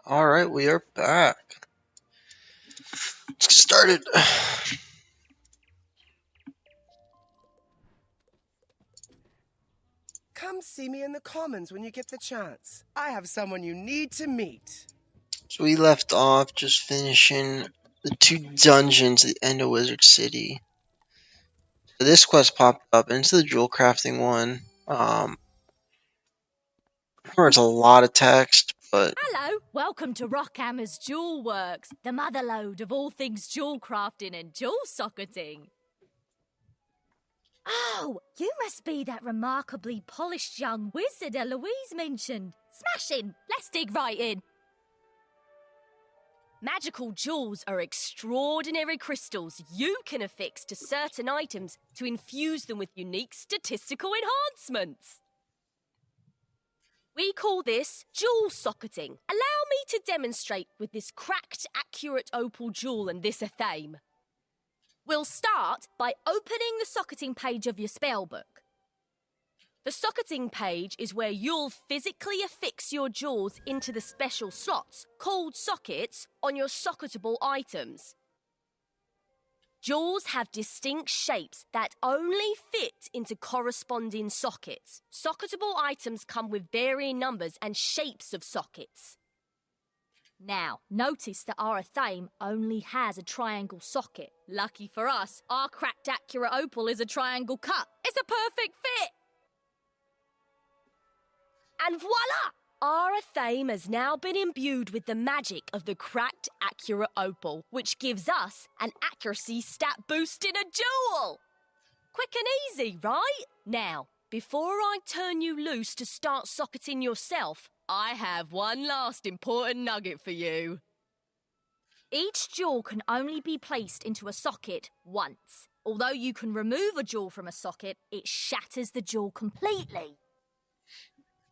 Alright, we are back. Let's get started. Come see me in the Commons when you get the chance. I have someone you need to meet. So we left off just finishing the 2 dungeons at the end of Wizard City. So this quest popped up into the jewel crafting one. There's a lot of text, but Hello, welcome to Rockhammer's Jewel Works, the motherlode of all things jewel crafting and jewel socketing. Oh, you must be that remarkably polished young wizard Eloise mentioned. Smashing! Let's dig right in. Magical jewels are extraordinary crystals you can affix to certain items to infuse them with unique statistical enhancements. We call this jewel socketing. Allow me to demonstrate with this cracked, accurate opal jewel and this athame. We'll start by opening the socketing page of your spellbook. The socketing page is where you'll physically affix your jewels into the special slots, called sockets, on your socketable items. Jewels have distinct shapes that only fit into corresponding sockets. Socketable items come with varying numbers and shapes of sockets. Now, notice that our athame only has a triangle socket. Lucky for us, our cracked accurate opal is a triangle cut. It's a perfect fit! And voila! Our athame has now been imbued with the magic of the cracked accurate opal, which gives us an accuracy stat boost in a jewel! Quick and easy, right? Now, before I turn you loose to start socketing yourself, I have one last important nugget for you. Each jewel can only be placed into a socket once. Although you can remove a jewel from a socket, it shatters the jewel completely.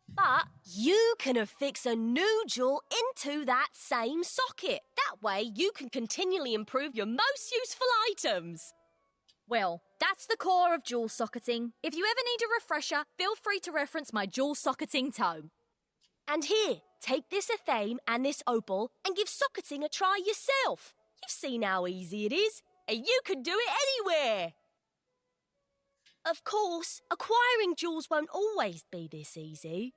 But you can affix a new jewel into that same socket. That way you can continually improve your most useful items. Well, that's the core of jewel socketing. If you ever need a refresher, feel free to reference my jewel socketing tome. And here, take this athame and this opal and give socketing a try yourself. You've seen how easy it is, and you can do it anywhere. Of course, acquiring jewels won't always be this easy.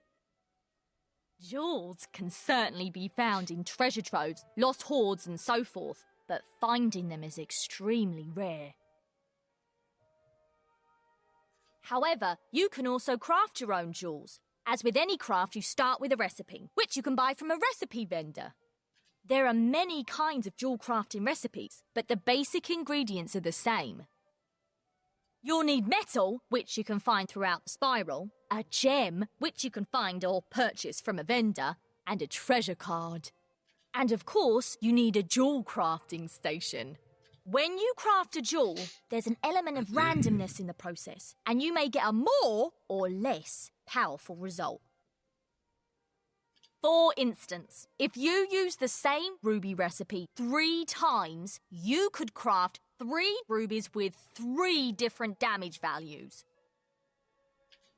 Jewels can certainly be found in treasure troves, lost hoards and so forth, but finding them is extremely rare. However, you can also craft your own jewels. As with any craft, you start with a recipe, which you can buy from a recipe vendor. There are many kinds of jewel crafting recipes, but the basic ingredients are the same. You'll need metal, which you can find throughout the spiral, a gem, which you can find or purchase from a vendor, and a treasure card. And of course, you need a jewel crafting station. When you craft a jewel, there's an element of randomness in the process, and you may get a more or less powerful result. For instance, if you use the same ruby recipe 3 times, you could craft 3 rubies with 3 different damage values.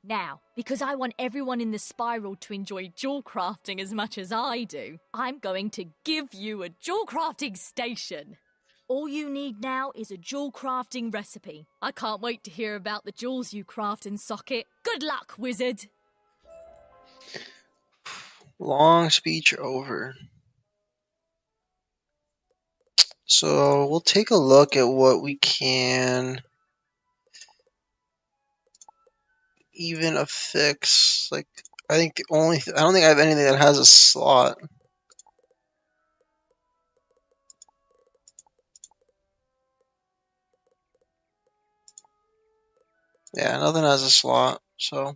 Now, because I want everyone in the spiral to enjoy jewel crafting as much as I do, I'm going to give you a jewel crafting station. All you need now is a jewel crafting recipe. I can't wait to hear about the jewels you craft and socket. Good luck, wizard! long speech over. So we'll take a look at what we can even affix. Like, I think the only I don't think I have anything that has a slot. Yeah, nothing has a slot. So,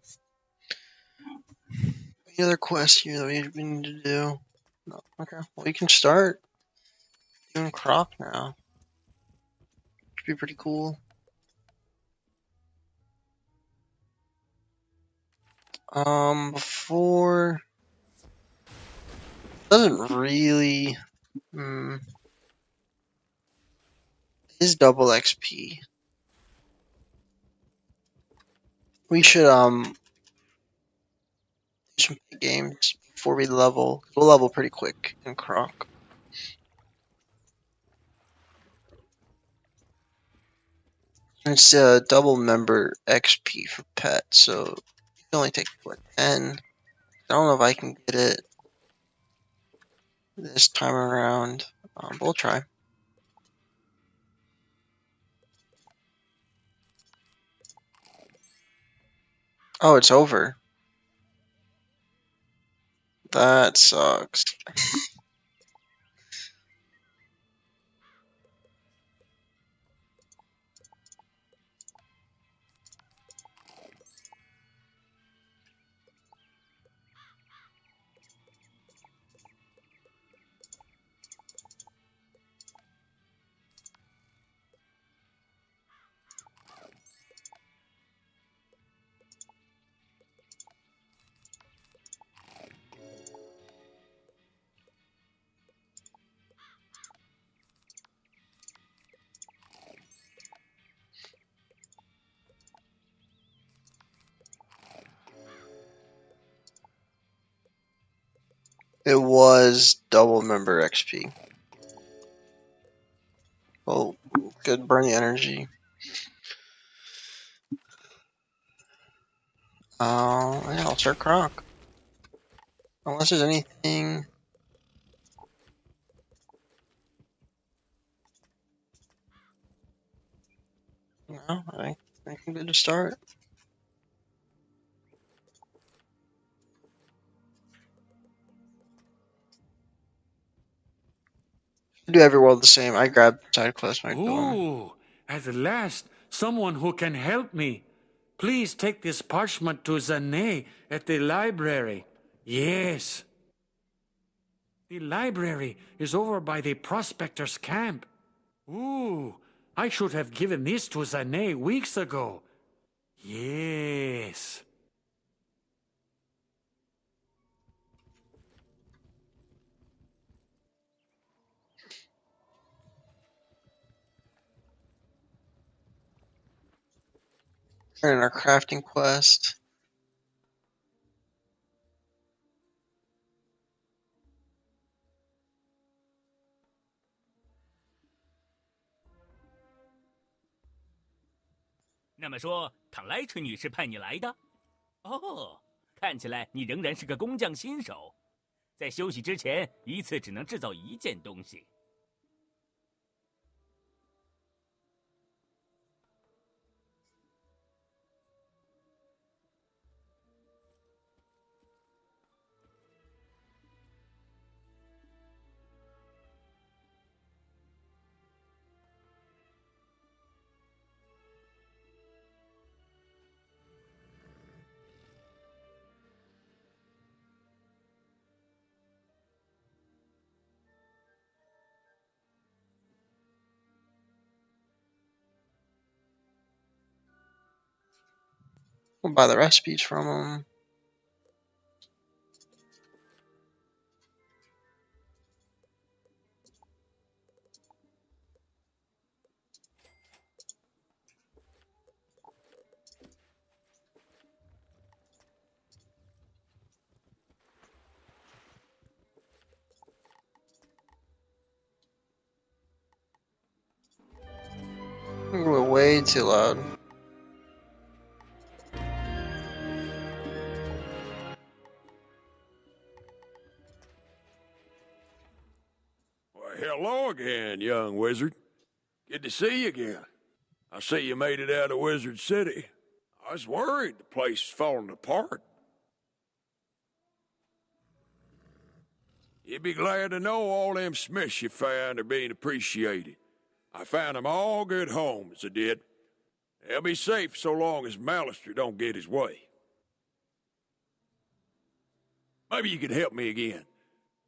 any other quests here that we need to do? No. Okay. Well, we can start doing crop now. Should be pretty cool. Before doesn't really. Is double XP. We should do some games before we level. We'll level pretty quick in Croc. It's a double member XP for pet, so you can only take what 10. I don't know if I can get it this time around. But we'll try. Oh, it's over. That sucks. It was double member XP. Oh, good, burn the energy. Yeah, I'll start Croc. Unless there's anything. No, I think I'm good to start. Do every world the same. I grab side quest when I do them. Ooh, at last, someone who can help me. Please take this parchment to Zané at the library. Yes. The library is over by the prospector's camp. Ooh, I should have given this to Zané weeks ago. Yes. We're in our crafting quest. “那么说，唐莱春女士派你来的？哦，看起来你仍然是个工匠新手。在休息之前，一次只能制造一件东西。” We'll buy the recipes from them. We're way too loud. Well, hello again, young wizard. Good to see you again. I see you made it out of Wizard City. I was worried the place was falling apart. You'd be glad to know all them smiths you found are being appreciated. I found them all good homes, I did. They'll be safe so long as Malister don't get his way. Maybe you can help me again.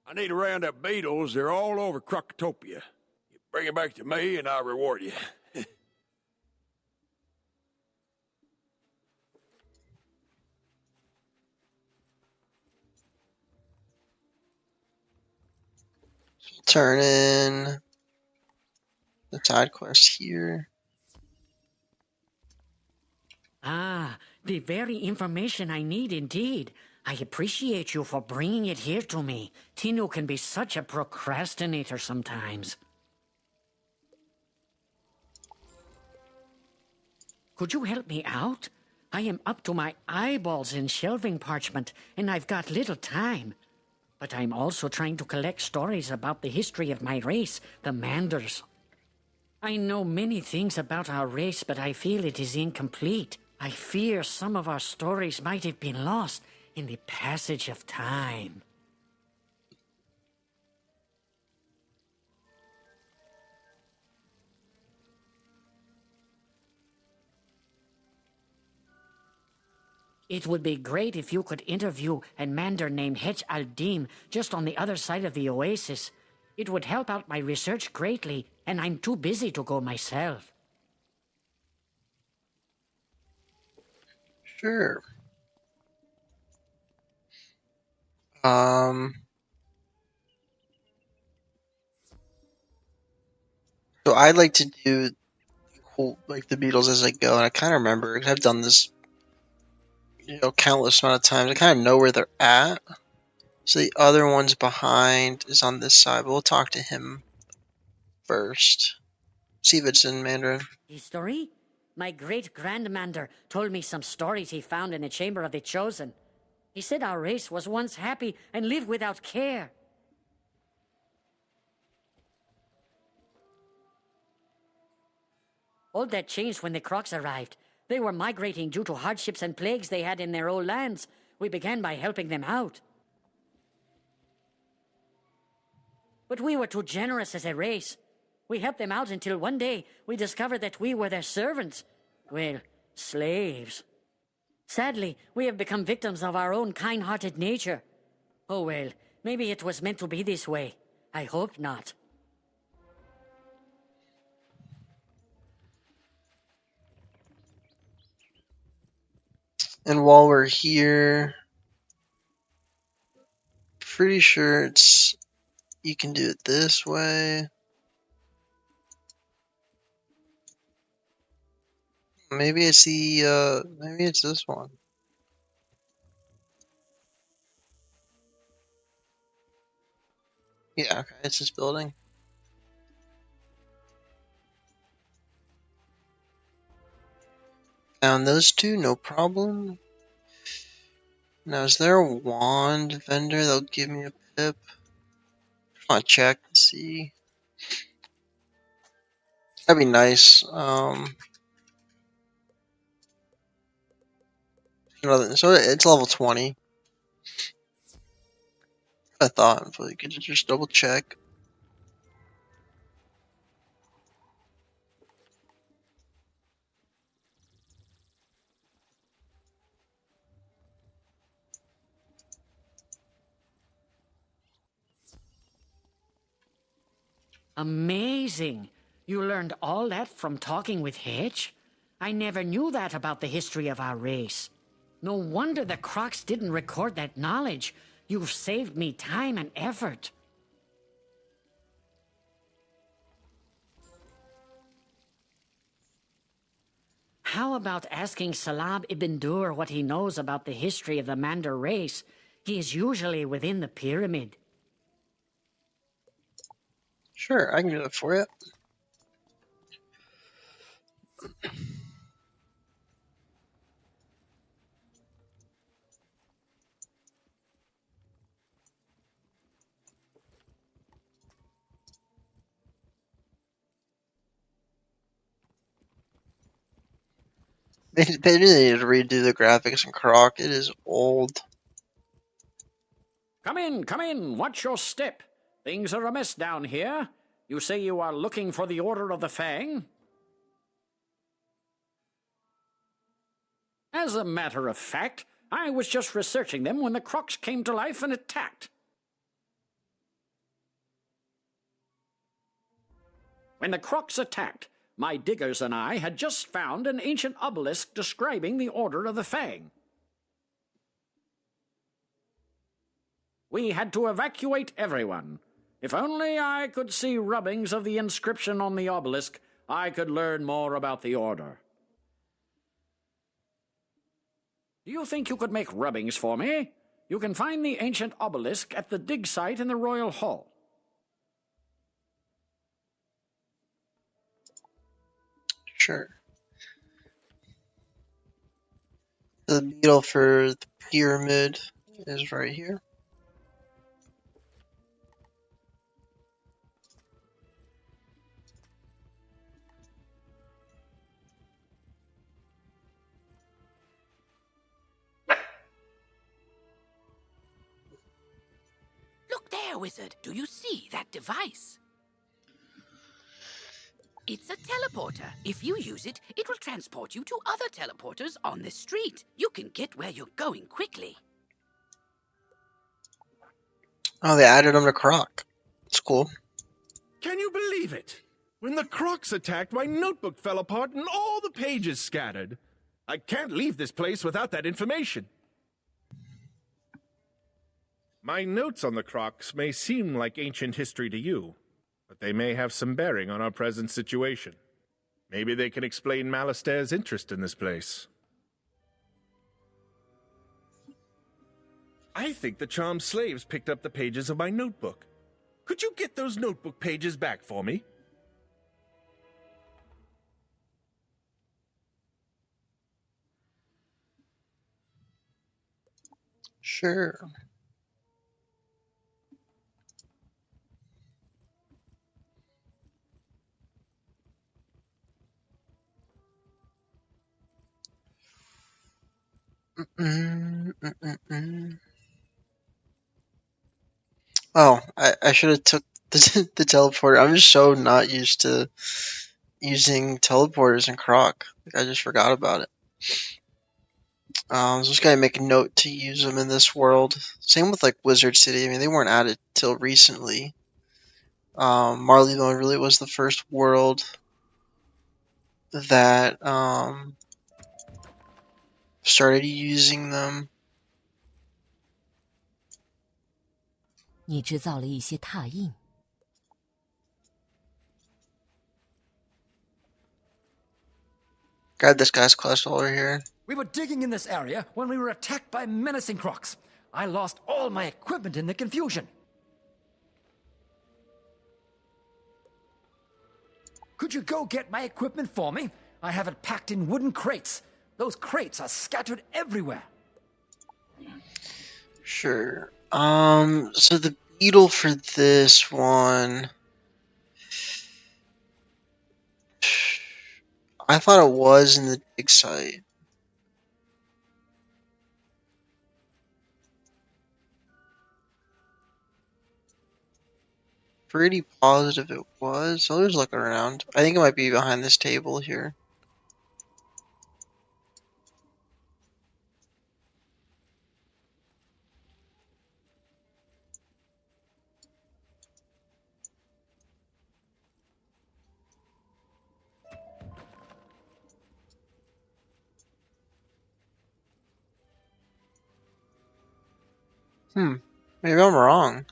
I need to round up beetles. They're all over Krokotopia. You bring it back to me and I'll reward you. Turn in the side quest here. Ah, The very information I need indeed. I appreciate you for bringing it here to me. Tino can be such a procrastinator sometimes. Could you help me out? I am up to my eyeballs in shelving parchment, and I've got little time. But I'm also trying to collect stories about the history of my race, the Manders. I know many things about our race, but I feel it is incomplete. I fear some of our stories might have been lost in the passage of time. It would be great if you could interview a Mandarin named Hech al-Din just on the other side of the oasis. It would help out my research greatly, and I'm too busy to go myself. Sure. So I like to do like the Beatles as I go, and I kind of remember because I've done this, countless amount of times. I kind of know where they're at. So the other one's behind is on this side, but we'll talk to him first. See if it's in Mandarin. History? My great-grandmander told me some stories he found in the Chamber of the Chosen. He said our race was once happy and lived without care. All that changed when the Crocs arrived. They were migrating due to hardships and plagues they had in their old lands. We began by helping them out. But we were too generous as a race. We helped them out until one day we discovered that we were their servants. Well, slaves. Sadly, we have become victims of our own kind-hearted nature. Oh well, maybe it was meant to be this way. I hope not. And while we're here, pretty sure you can do it this way. Maybe it's maybe it's this one. Yeah, okay, it's this building. Found those two, no problem. Now, is there a wand vendor that'll give me a pip? Just want to check and see. That'd be nice. So it's level 20. I thought, but you could just double check. Amazing! You learned all that from talking with Hitch? I never knew that about the history of our race. No wonder the Crocs didn't record that knowledge. You've saved me time and effort. How about asking Salam ibn Dur what he knows about the history of the Mandar race? He is usually within the pyramid. Sure, I can do that for you. They really need to redo the graphics in Croc. It is old. Come in, watch your step. Things are amiss down here. You say you are looking for the Order of the Fang? As a matter of fact, I was just researching them when the Crocs came to life and attacked. When the Crocs attacked, my diggers and I had just found an ancient obelisk describing the Order of the Fang. We had to evacuate everyone. If only I could see rubbings of the inscription on the obelisk, I could learn more about the Order. Do you think you could make rubbings for me? You can find the ancient obelisk at the dig site in the Royal Hall. Sure. The beetle for the pyramid is right here. Look there, Wizard. Do you see that device? It's a teleporter. If you use it, it will transport you to other teleporters on this street. You can get where you're going quickly. Oh, they added them to Croc. That's cool. Can you believe it? When the Crocs attacked, my notebook fell apart and all the pages scattered. I can't leave this place without that information. My notes on the Crocs may seem like ancient history to you, but they may have some bearing on our present situation. Maybe they can explain Malastaire's interest in this place. I think the charmed slaves picked up the pages of my notebook. Could you get those notebook pages back for me? Sure. Oh, I should have took the teleporter. I'm just so not used to using teleporters in Croc. I just forgot about it. I was just gonna make a note to use them in this world. Same with like Wizard City. I mean, they weren't added till recently. Marleybone really was the first world that started using them. 你制造了一些拓印。 Got this guy's quest over here. We were digging in this area when we were attacked by menacing crocs. I lost all my equipment in the confusion. Could you go get my equipment for me? I have it packed in wooden crates. Those crates are scattered everywhere. Sure. So the beetle for this one, I thought it was in the dig site. Pretty positive it was. So let's look around. I think it might be behind this table here. Maybe I'm wrong.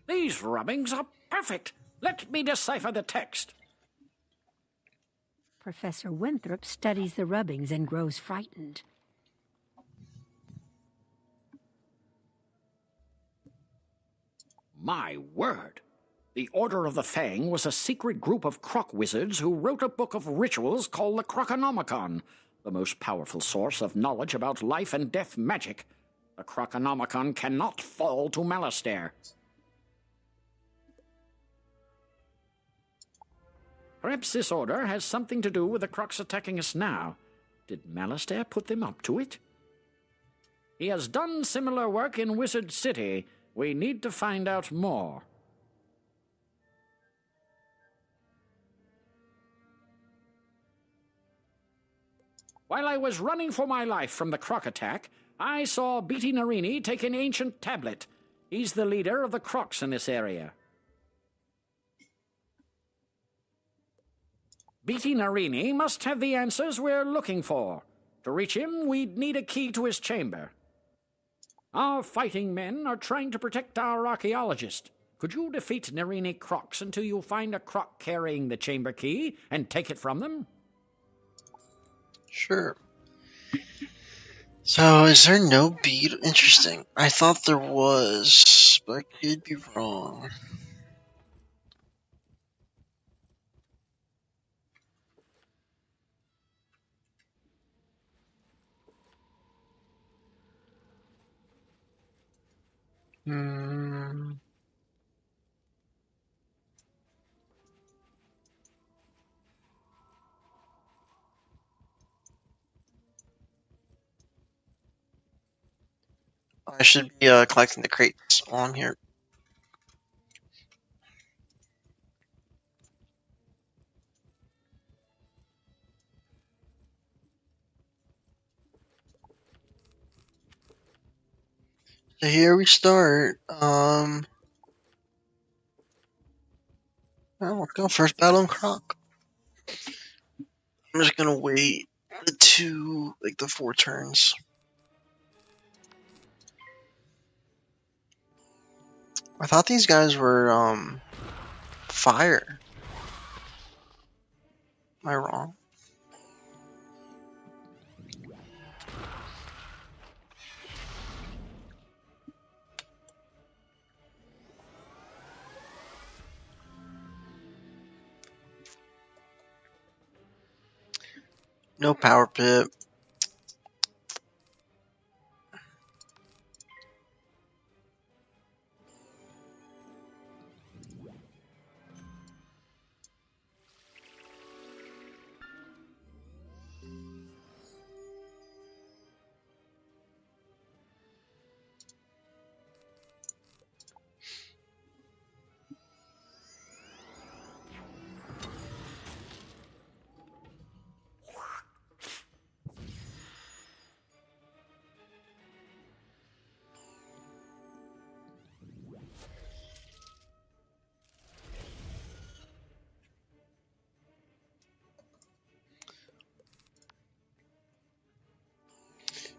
These rubbings are perfect. Let me decipher the text. Professor Winthrop studies the rubbings and grows frightened. My word! The Order of the Fang was a secret group of croc wizards who wrote a book of rituals called the Krokonomicon, the most powerful source of knowledge about life and death magic. The Krokonomicon cannot fall to Malastair. Perhaps this order has something to do with the Crocs attacking us now. Did Malastair put them up to it? He has done similar work in Wizard City. We need to find out more. While I was running for my life from the Croc attack, I saw Beatty Narini take an ancient tablet. He's the leader of the Crocs in this area. Beatty Narini must have the answers we're looking for. To reach him, we'd need a key to his chamber. Our fighting men are trying to protect our archaeologist. Could you defeat Narini Crocs until you find a Croc carrying the chamber key and take it from them? Sure. So, is there no beat? Interesting. I thought there was, but I could be wrong. I should be collecting the crates while I'm here. So here we start. Well, let's go. First battle in Croc. I'm just gonna wait the 4 turns. I thought these guys were fire. Am I wrong? No power pit.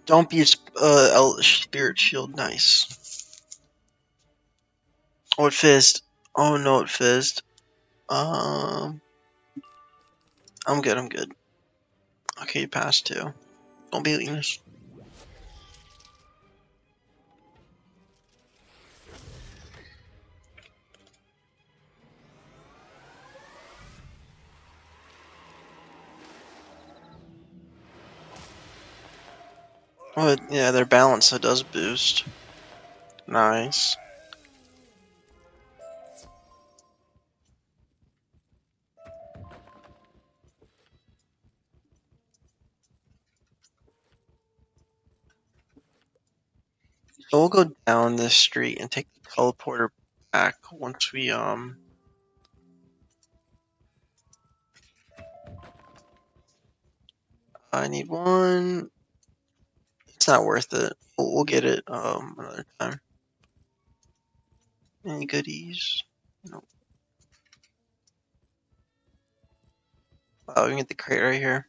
Don't be a spirit shield. Nice. Oh, it fizzed. Oh no, it fizzed. I'm good. I'm good. Okay, you passed too. Don't be Linus. Oh, yeah, their balance, so it does boost. Nice. So we'll go down this street and take the teleporter back once we I need one. It's not worth it. We'll get it another time. Any goodies? Nope. Wow, we can get the crate right here.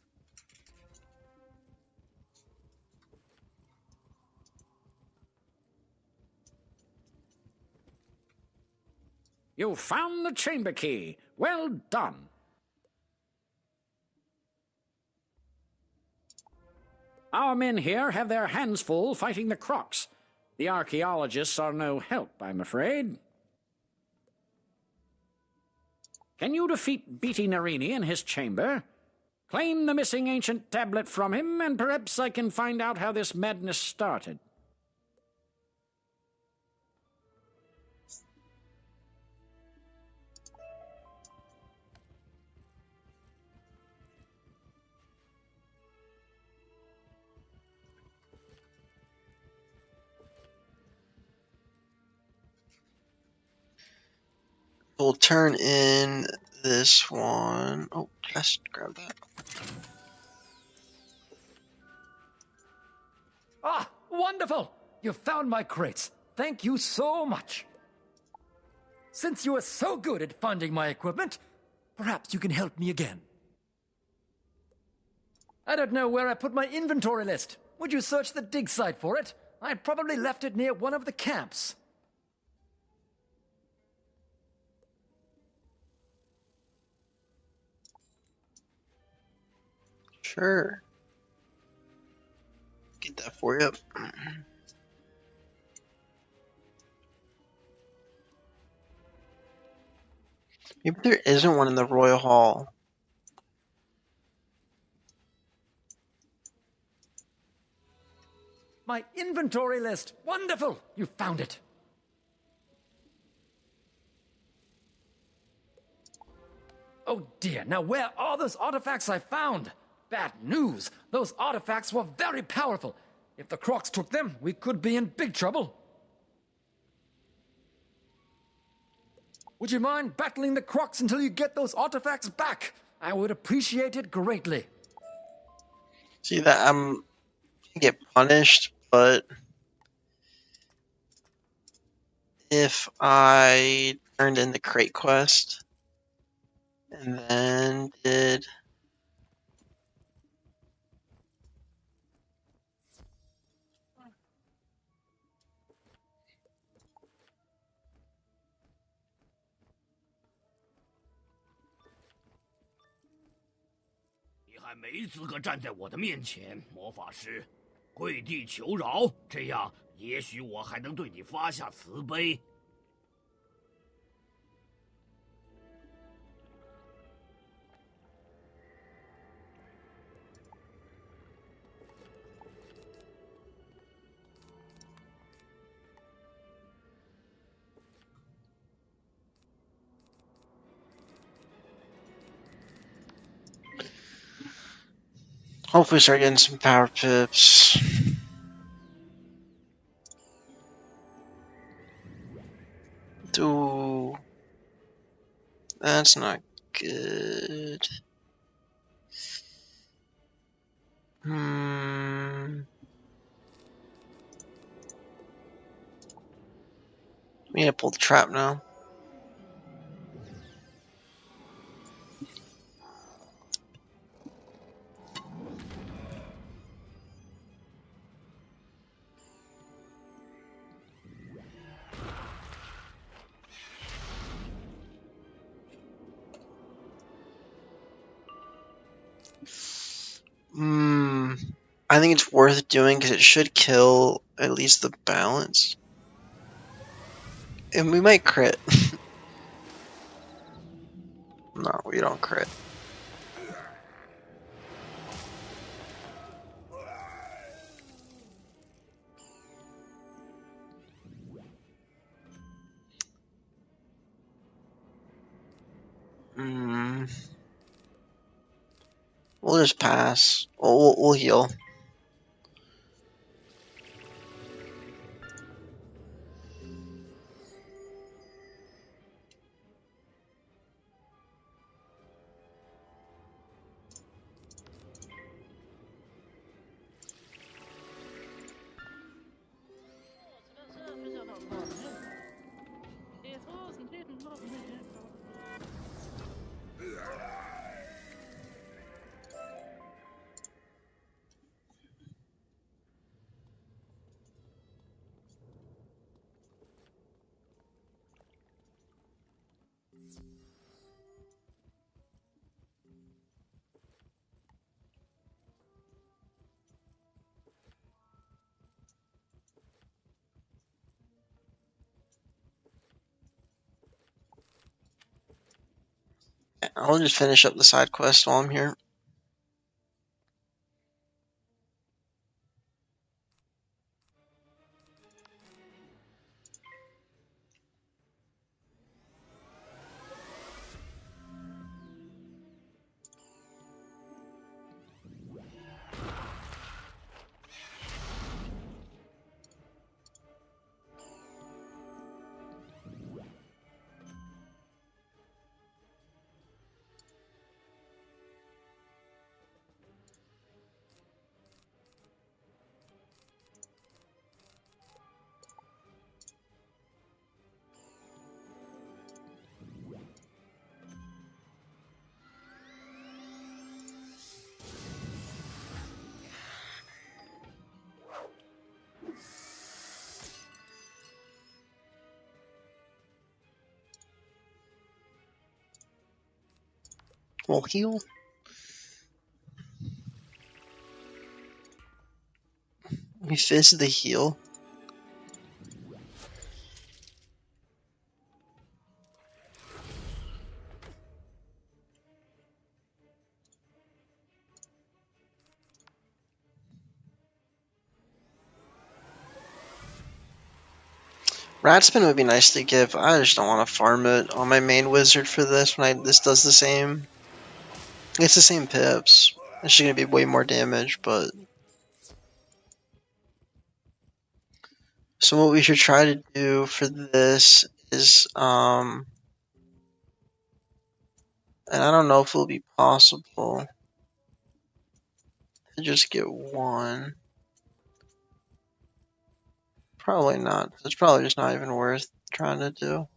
You found the chamber key. Well done. Our men here have their hands full fighting the Crocs. The archaeologists are no help, I'm afraid. Can you defeat Beatty Narini in his chamber? Claim the missing ancient tablet from him, and perhaps I can find out how this madness started. We'll turn in this one. Oh, let's grab that. Ah, wonderful! You found my crates. Thank you so much. Since you are so good at finding my equipment, perhaps you can help me again. I don't know where I put my inventory list. Would you search the dig site for it? I probably left it near one of the camps. Sure. Get that for you. Maybe there isn't one in the Royal Hall. My inventory list. Wonderful! You found it. Oh dear, now where are those artifacts I found? Bad news. Those artifacts were very powerful. If the Crocs took them, we could be in big trouble. Would you mind battling the Crocs until you get those artifacts back? I would appreciate it greatly. See that I'm get punished, but if I turned in the crate quest and then did你还没资格站在我的面前，魔法师，跪地求饶，这样也许我还能对你发下慈悲。hopefully start getting some power pips. Ooh, that's not good. We need to pull the trap now. I think it's worth doing because it should kill at least the balance. And we might crit. No, we don't crit. We'll just pass. We'll heal. I'll just finish up the side quest while I'm here. We'll heal. We fizz the heal. Ratspin would be nice to give. I just don't want to farm it on my main wizard for this when this does the same. It's the same pips. It's just gonna be way more damage, but so what we should try to do for this is and I don't know if it'll be possible to just get one. Probably not. It's probably just not even worth trying to do.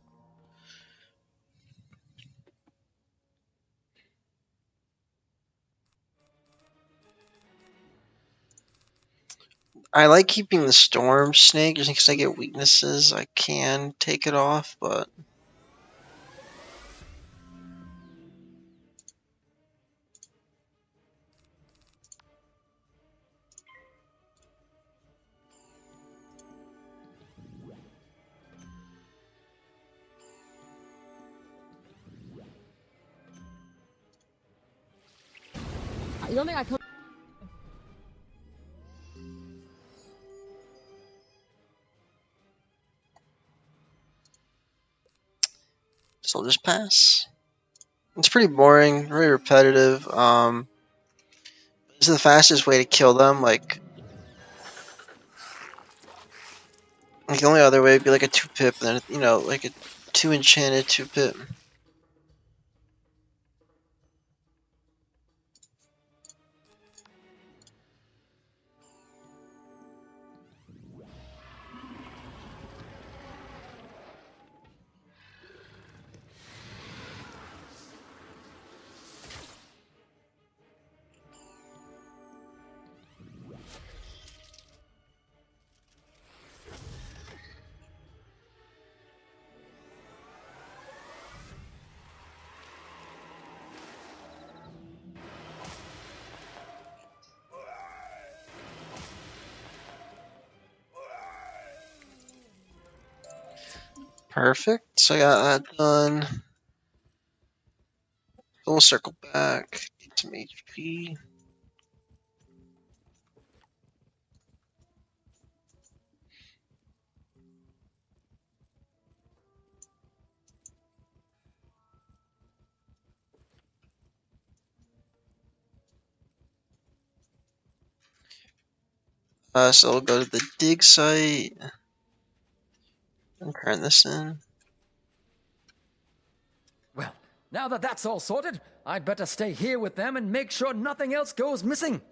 I like keeping the storm snake just in case I get weaknesses. I can take it off, but You don't think I could? so I'll just pass. It's pretty boring, very repetitive. It's the fastest way to kill them. Like the only other way would be like a 2-pip, and then like a 2 enchanted 2-pip. Perfect. So I got that done. So we'll circle back, get some HP. So we'll go to the dig site and turn this in. Well, now that that's all sorted, I'd better stay here with them and make sure nothing else goes missing.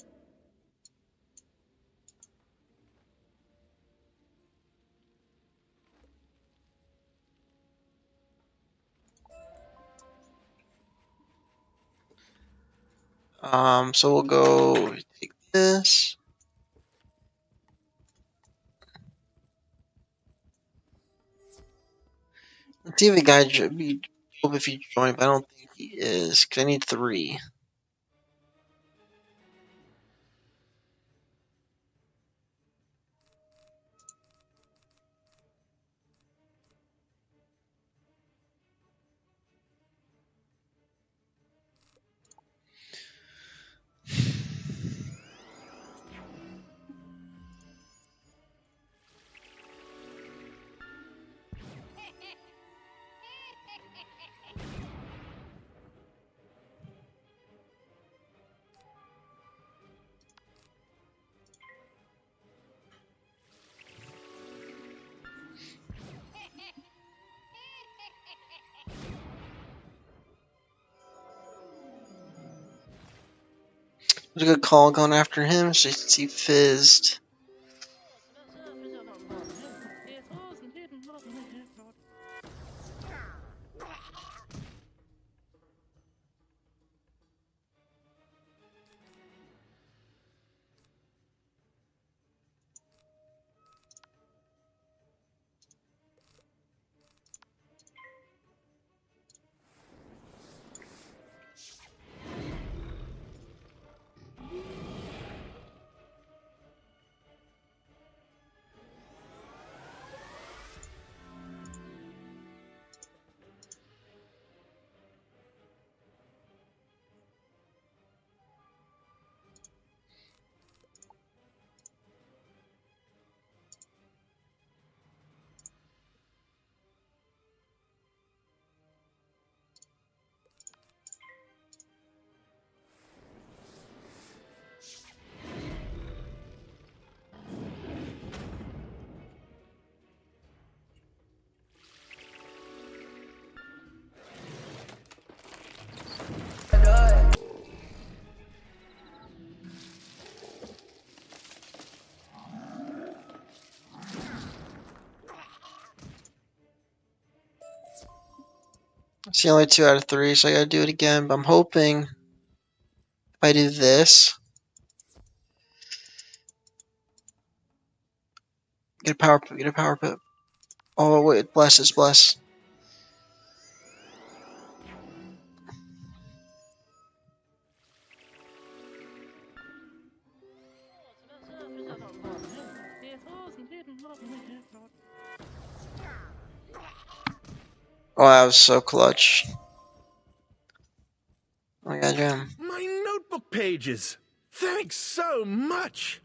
So we'll go take this. Let's see if a guy be dope if he joined, but I don't think he is, because I need 3. There's a good call going after him, so he fizzed. It's the only 2 out of 3, so I gotta do it again. But I'm hoping if I do this, get a power pip. Oh wait, bless. Oh, that was so clutch. Oh my god, Jim. My notebook pages! Thanks so much!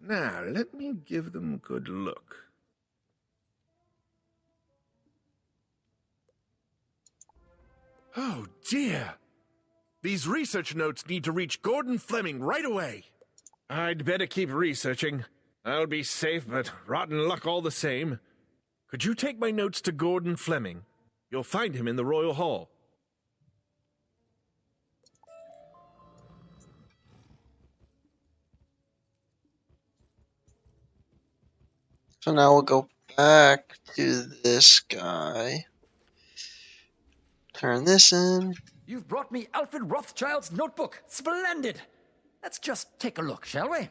Now, let me give them a good look. Oh, dear. These research notes need to reach Gordon Fleming right away. I'd better keep researching. I'll be safe, but rotten luck all the same. Could you take my notes to Gordon Fleming? You'll find him in the Royal Hall. So now we'll go back to this guy. Turn this in. You've brought me Alfred Rothschild's notebook. Splendid! Let's just take a look, shall we?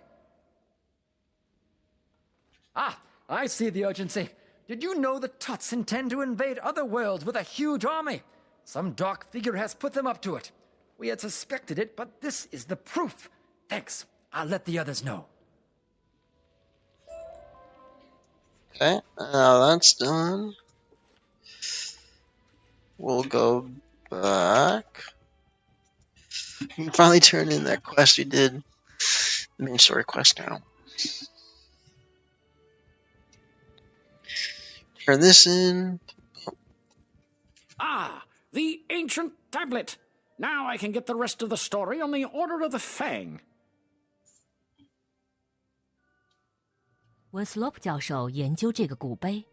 Ah, I see the urgency. Did you know the Tuts intend to invade other worlds with a huge army? Some dark figure has put them up to it. We had suspected it, but this is the proof. Thanks. I'll let the others know. Okay, now that's done. We'll go back. We can finally turn in that quest we did. The main story quest now. Turn this in. Ah, the ancient tablet. Now I can get the rest of the story on the Order of the Fang. Westlop 教授研究这个古碑。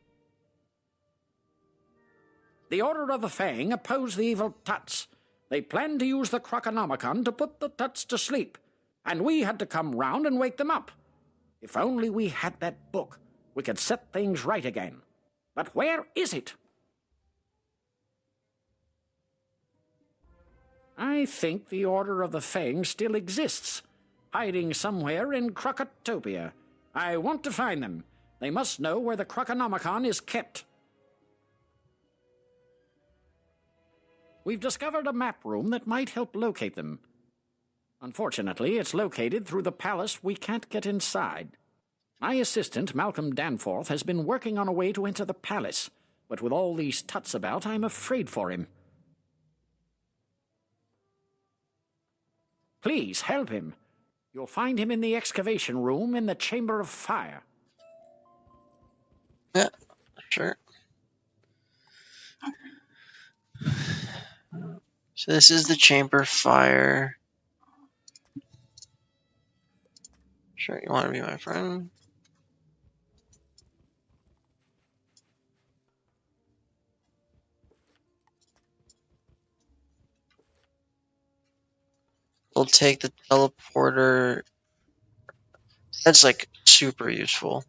The Order of the Fang oppose the evil Tuts. They planned to use the Krokonomicon to put the Tuts to sleep, and we had to come round and wake them up. If only we had that book, we could set things right again. But where is it? I think the Order of the Fang still exists, hiding somewhere in Krokotopia. I want to find them. They must know where the Krokonomicon is kept. We've discovered a map room that might help locate them. Unfortunately, it's located through the palace we can't get inside. My assistant, Malcolm Danforth, has been working on a way to enter the palace, but with all these Tuts about, I'm afraid for him. Please help him. You'll find him in the excavation room in the Chamber of Fire. Yeah, sure. So this is the Chamber of Fire. Sure, you want to be my friend? We'll take the teleporter. That's like super useful.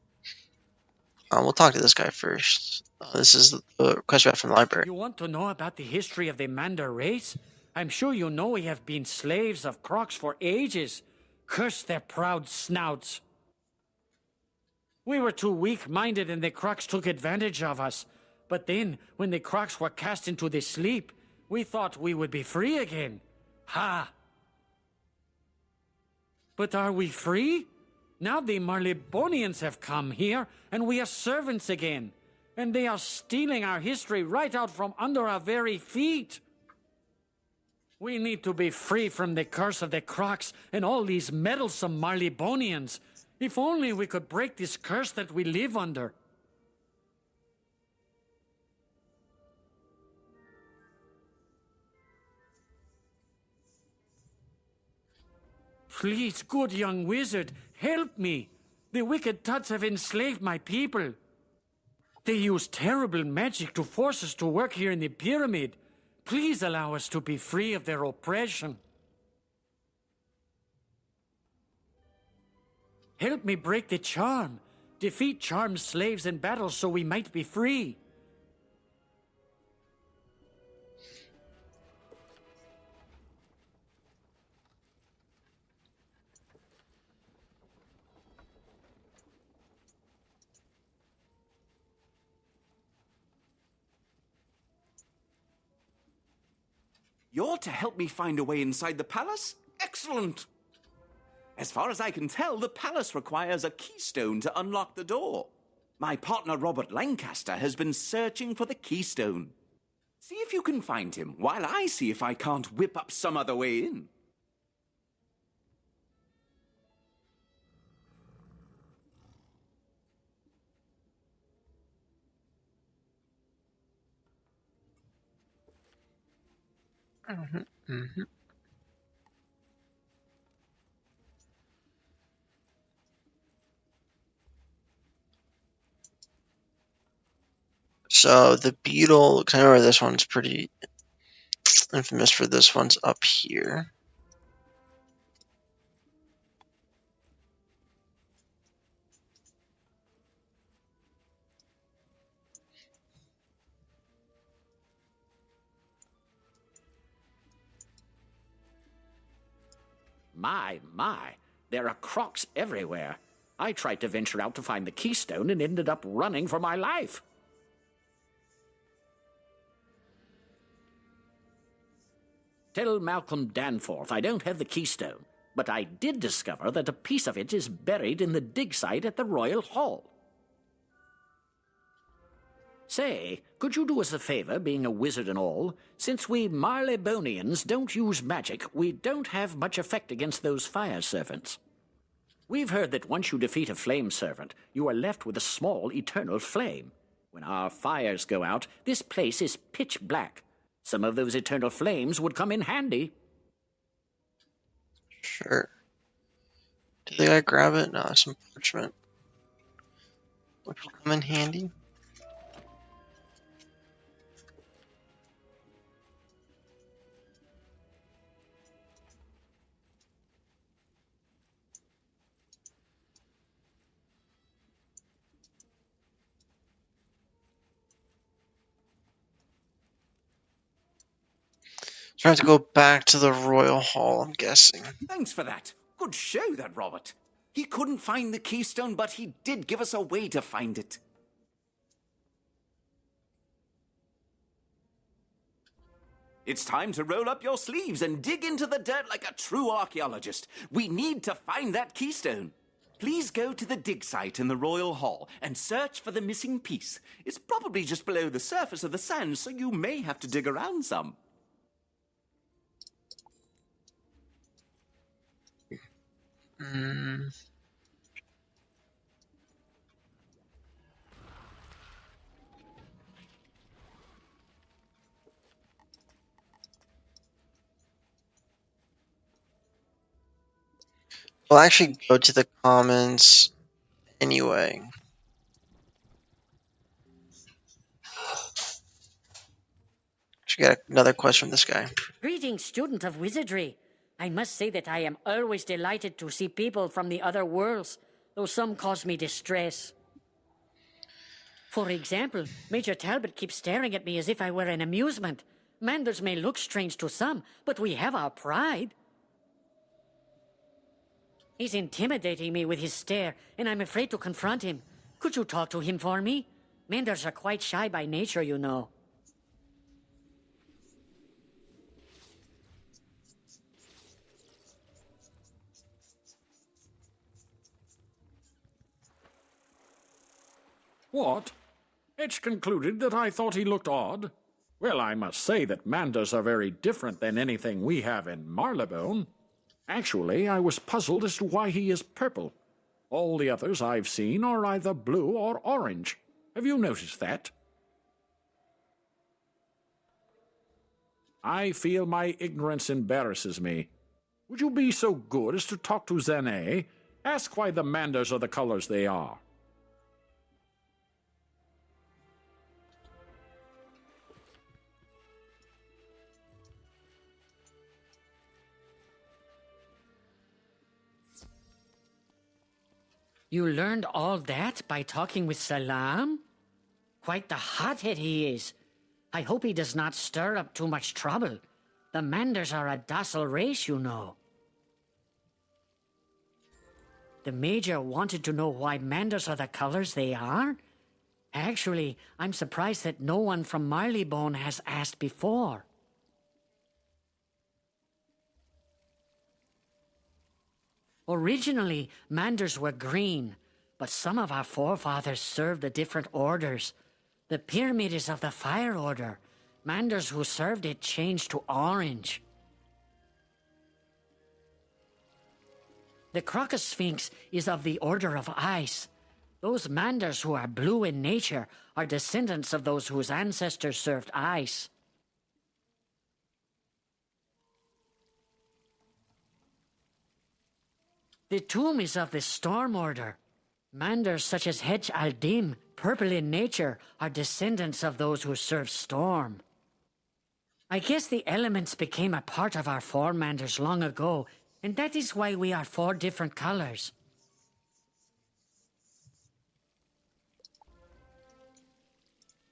We'll talk to this guy first. This is the quest we got from the library. You want to know about the history of the Manda race? I'm sure you know we have been slaves of Crocs for ages. Curse their proud snouts. We were too weak-minded and the Crocs took advantage of us. But then, when the Crocs were cast into the sleep, we thought we would be free again. Ha! But are we free? Now the Marlebonians have come here, and we are servants again. And they are stealing our history right out from under our very feet. We need to be free from the curse of the Crocs and all these meddlesome Marlebonians. If only we could break this curse that we live under. Please, good young wizard, help me. The wicked Tuts have enslaved my people. They use terrible magic to force us to work here in the pyramid. Please allow us to be free of their oppression. Help me break the charm. Defeat charmed slaves in battle so we might be free. You're to help me find a way inside the palace? Excellent! As far as I can tell, the palace requires a keystone to unlock the door. My partner Robert Lancaster has been searching for the keystone. See if you can find him, while I see if I can't whip up some other way in. So the beetle, because I remember this one's pretty infamous for this one's up here. My, there are crocs everywhere. I tried to venture out to find the keystone and ended up running for my life. Tell Malcolm Danforth I don't have the keystone, but I did discover that a piece of it is buried in the dig site at the Royal Hall. Say, could you do us a favor, being a wizard and all? Since we Marleybonians don't use magic, we don't have much effect against those fire servants. We've heard that once you defeat a flame servant, you are left with a small eternal flame. When our fires go out, this place is pitch black. Some of those eternal flames would come in handy. Sure. Do they gotta grab it? No, some parchment. Which will come in handy. So I have to go back to the Royal Hall, I'm guessing. Thanks for that. Good show, that Robert. He couldn't find the keystone, but he did give us a way to find it. It's time to roll up your sleeves and dig into the dirt like a true archaeologist. We need to find that keystone. Please go to the dig site in the Royal Hall and search for the missing piece. It's probably just below the surface of the sand, so you may have to dig around some. We'll actually go to the commons anyway. Actually got another question from this guy. Greetings, student of wizardry. I must say that I am always delighted to see people from the other worlds, though some cause me distress. For example, Major Talbot keeps staring at me as if I were an amusement. Manders may look strange to some, but we have our pride. He's intimidating me with his stare, and I'm afraid to confront him. Could you talk to him for me? Manders are quite shy by nature, you know. What? It's concluded that I thought he looked odd. Well, I must say that Manders are very different than anything we have in Marylebone. Actually, I was puzzled as to why he is purple. All the others I've seen are either blue or orange. Have you noticed that? I feel my ignorance embarrasses me. Would you be so good as to talk to Zane? Ask why the Manders are the colors they are. You learned all that by talking with Salam? Quite the hothead he is. I hope he does not stir up too much trouble. The Manders are a docile race, you know. The Major wanted to know why Manders are the colors they are? Actually, I'm surprised that no one from Marleybone has asked before. Originally, manders were green, but some of our forefathers served the different orders. The pyramid is of the fire order. Manders who served it changed to orange. The Crocosphinx is of the order of ice. Those manders who are blue in nature are descendants of those whose ancestors served ice. The tomb is of the storm order. Manders such as Hedge al-Dim, purple in nature, are descendants of those who serve storm. I guess the elements became a part of our form manders long ago, and that is why we are 4 different colors.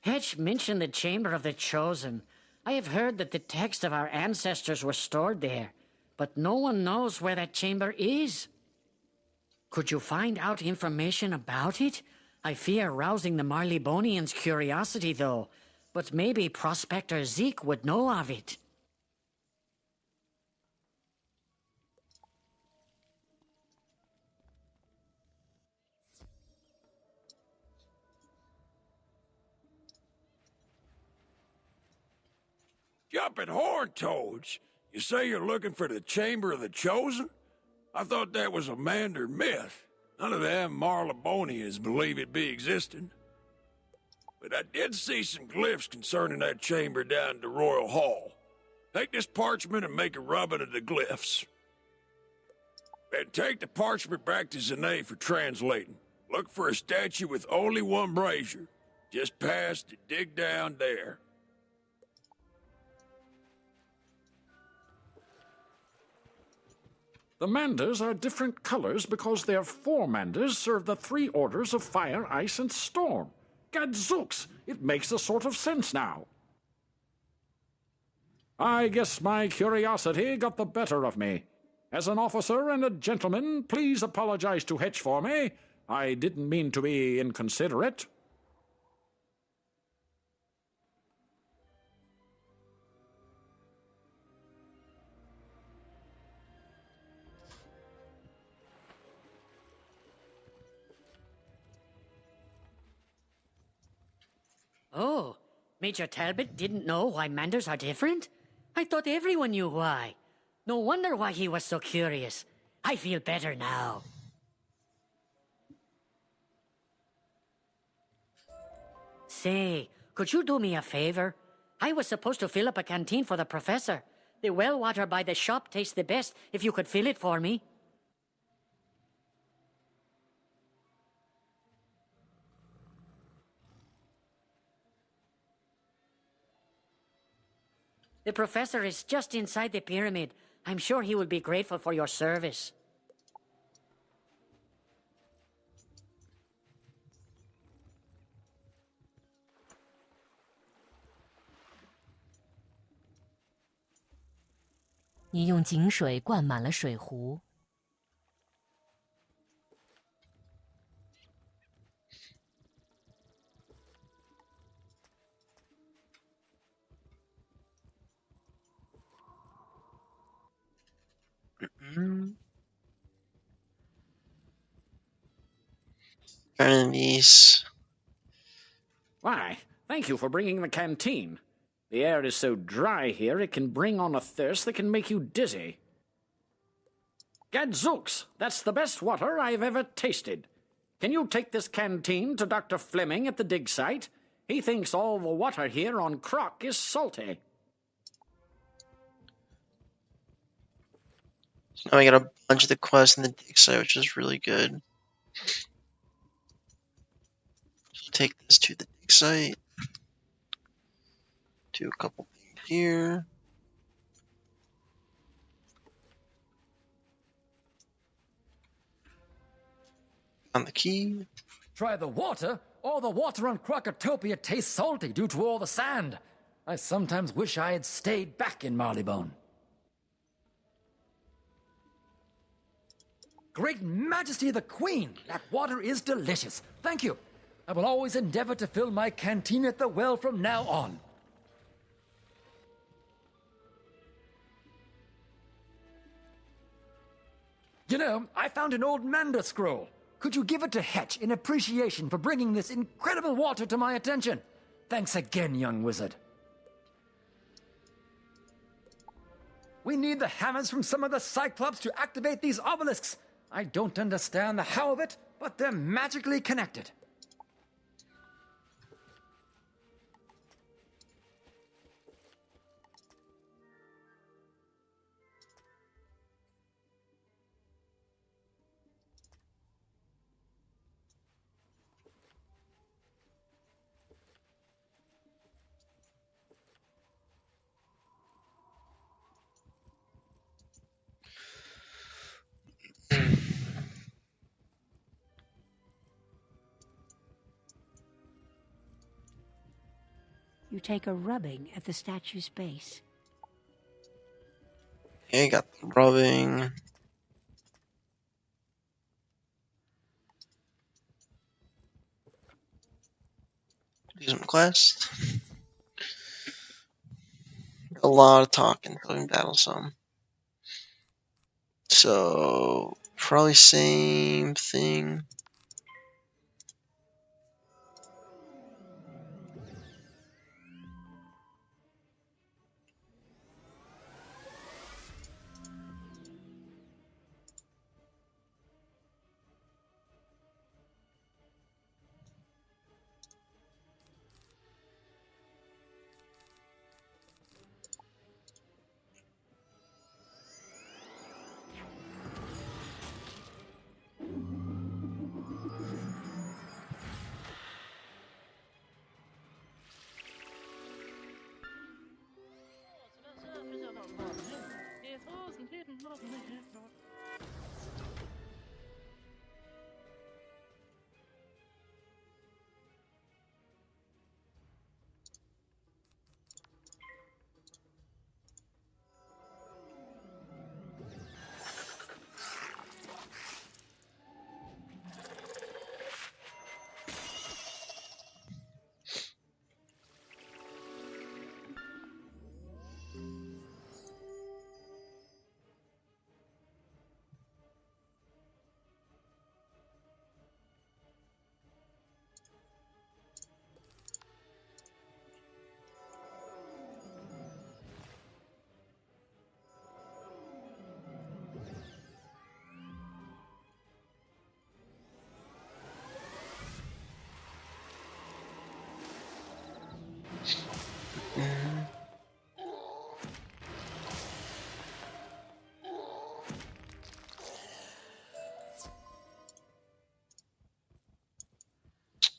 Hedge mentioned the Chamber of the Chosen. I have heard that the texts of our ancestors were stored there, but no one knows where that chamber is. Could you find out information about it? I fear rousing the Marleybonians' curiosity, though, but maybe Prospector Zeke would know of it. Jumping horn toads! You say you're looking for the Chamber of the Chosen? I thought that was a Mandarin myth. None of them Marleybonians believe it be existing. But I did see some glyphs concerning that chamber down at the Royal Hall. Take this parchment and make a rubbing of the glyphs. Then take the parchment back to Zane for translating. Look for a statue with only one brazier. Just past and dig down there. The manders are different colors because their 4 manders serve the 3 orders of fire, ice, and storm. Gadzooks, it makes a sort of sense now. I guess my curiosity got the better of me. As an officer and a gentleman, please apologize to Hetch for me. I didn't mean to be inconsiderate. Oh, Major Talbot didn't know why manders are different? I thought everyone knew why. No wonder why he was so curious. I feel better now. Say, could you do me a favor? I was supposed to fill up a canteen for the professor. The well water by the shop tastes the best if you could fill it for me. The professor is just inside the pyramid. I'm sure he will be grateful for your service.你用井水灌满了水壶。Enemies. Why, thank you for bringing the canteen. The air is so dry here it can bring on a thirst that can make you dizzy. Gadzooks, that's the best water I've ever tasted. Can you take this canteen to Dr. Fleming at the dig site? He thinks all the water here on Krok is salty. So now I got a bunch of the quests in the dig site, which is really good. So take this to the dig site. Do a couple things here. On the key. Try the water? All the water on Krokotopia tastes salty due to all the sand. I sometimes wish I had stayed back in Marleybone. Great Majesty of the Queen, that water is delicious. Thank you. I will always endeavor to fill my canteen at the well from now on. You know, I found an old Manda scroll. Could you give it to Hetch in appreciation for bringing this incredible water to my attention? Thanks again, young wizard. We need the hammers from some of the Cyclops to activate these obelisks. I don't understand the how of it, but they're magically connected. You take a rubbing at the statue's base. Yeah, you got the rubbing. Do some quests. A lot of talking until we battle some. So, probably same thing.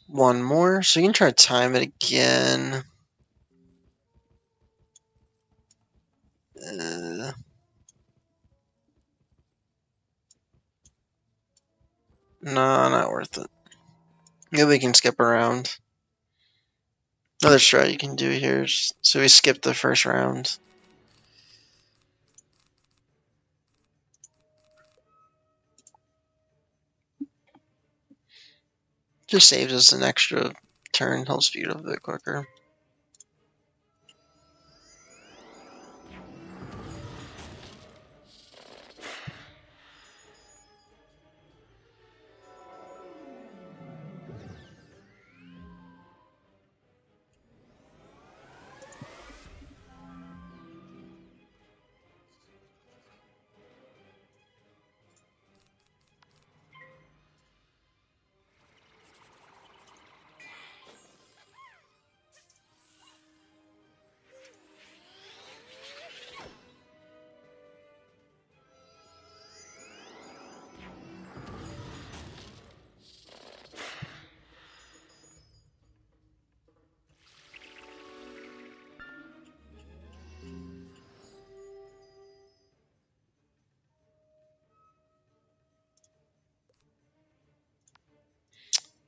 One more, so you can try to time it again. No, not worth it. Maybe we can skip around. Another strat you can do here is, so we skip the first round. Just saves us an extra turn, helps speed up a bit quicker.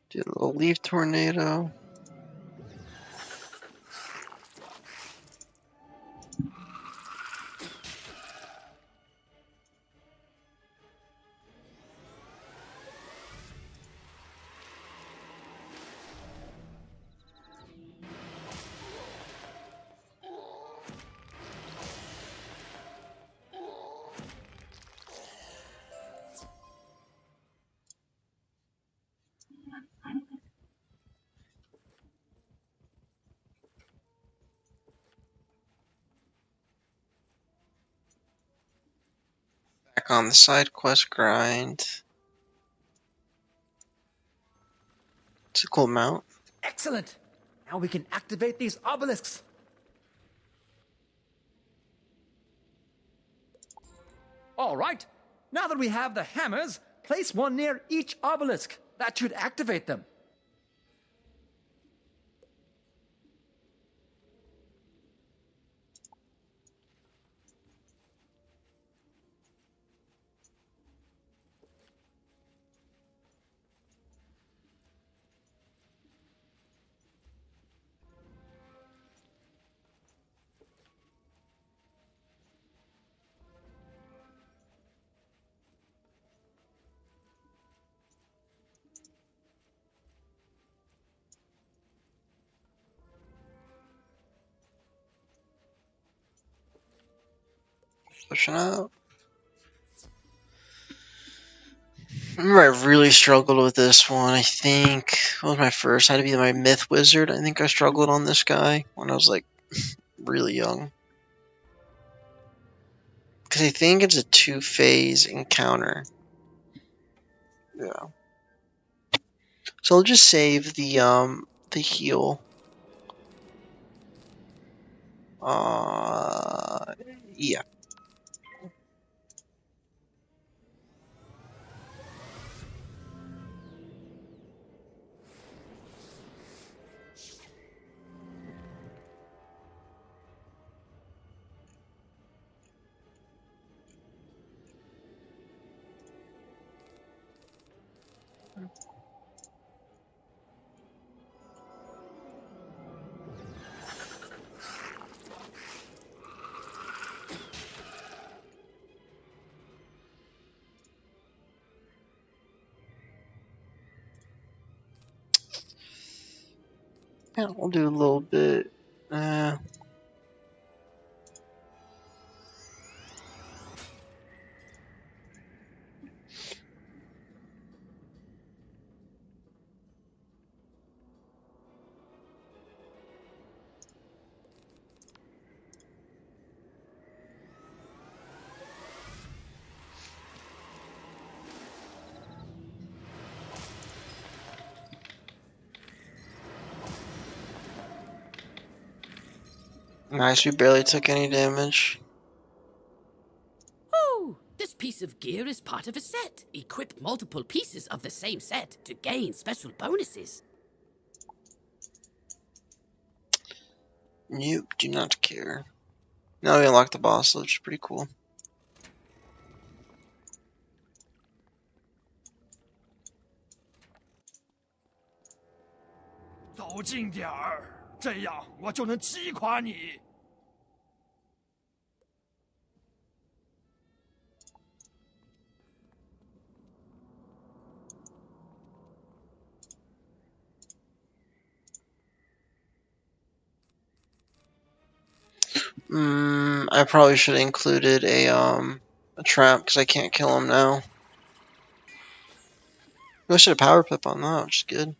Do a little leaf tornado. back on the side quest grind. It's a cool mount. Excellent! Now we can activate these obelisks. All right. Now that we have the hammers, place one near each obelisk. That should activate them. Pushing up. I remember I really struggled with this one. I think what was my first? Had to be my Myth Wizard. I think I struggled on this guy when I was like really young. Because I think it's a 2-phase encounter. Yeah. So I'll just save the heal. Yeah. Yeah, we'll do a little bit. Nice, we barely took any damage. Oh, this piece of gear is part of a set. Equip multiple pieces of the same set to gain special bonuses. Nope, do not care. Now we unlock the boss, which is pretty cool. I probably should have included a trap because I can't kill him now. I should have power pip on that, which is good.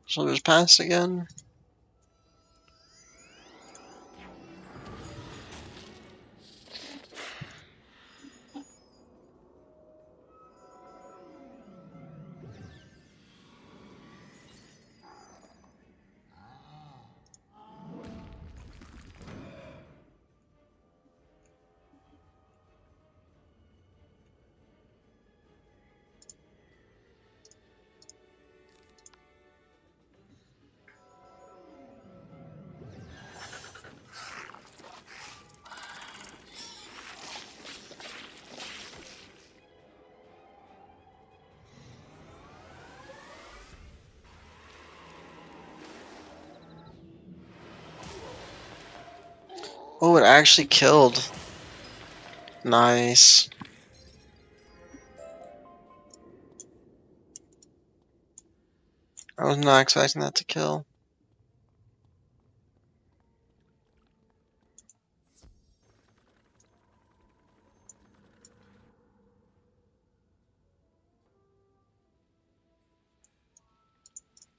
So there's pass again. Oh, it actually killed. Nice. I was not expecting that to kill.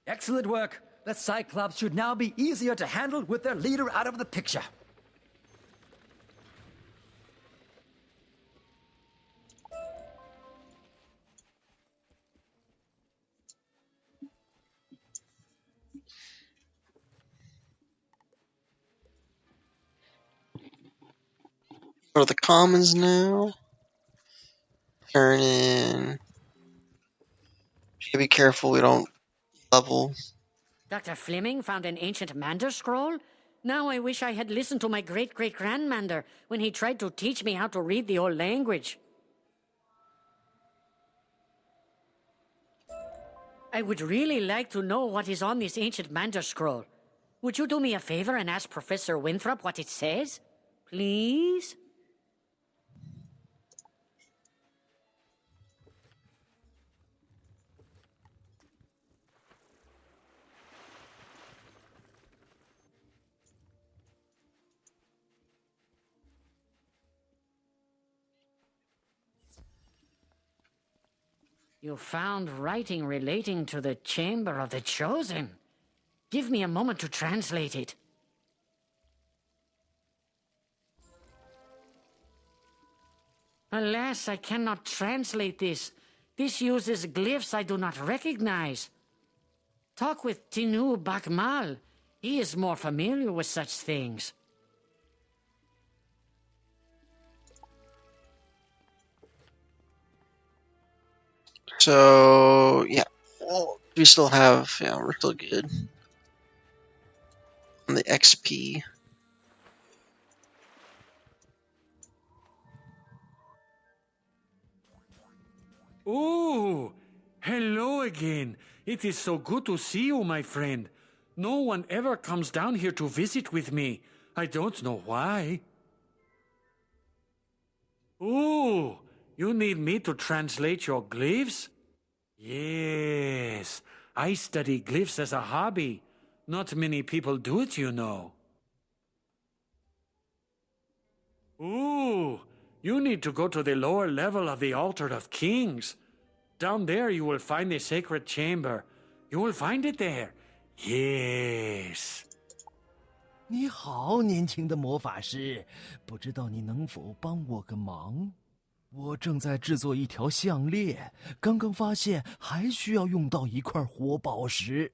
Excellent work. The Cyclops should now be easier to handle with their leader out of the picture. Go to the commons now. Turn in. Be careful we don't level. Dr. Fleming found an ancient Mander scroll? Now I wish I had listened to my great-great-grandmander when he tried to teach me how to read the old language. I would really like to know what is on this ancient Mander scroll. Would you do me a favor and ask Professor Winthrop what it says? Please? You found writing relating to the Chamber of the Chosen. Give me a moment to translate it. Alas, I cannot translate this. This uses glyphs I do not recognize. Talk with Tinu Bakmal. He is more familiar with such things. So, yeah. Well, we still have, yeah, we're still good. On the XP. Oh, hello again. It is so good to see you, my friend. No one ever comes down here to visit with me. I don't know why. Oh, you need me to translate your glyphs? Yes, I study glyphs as a hobby. Not many people do it, you know. Ooh, you need to go to the lower level of the Altar of Kings. Down there you will find the sacred chamber. You will find it there. Yes. 你好，年轻的魔法师，不知道你能否帮我个忙？我正在制作一条项链，刚刚发现还需要用到一块活宝石。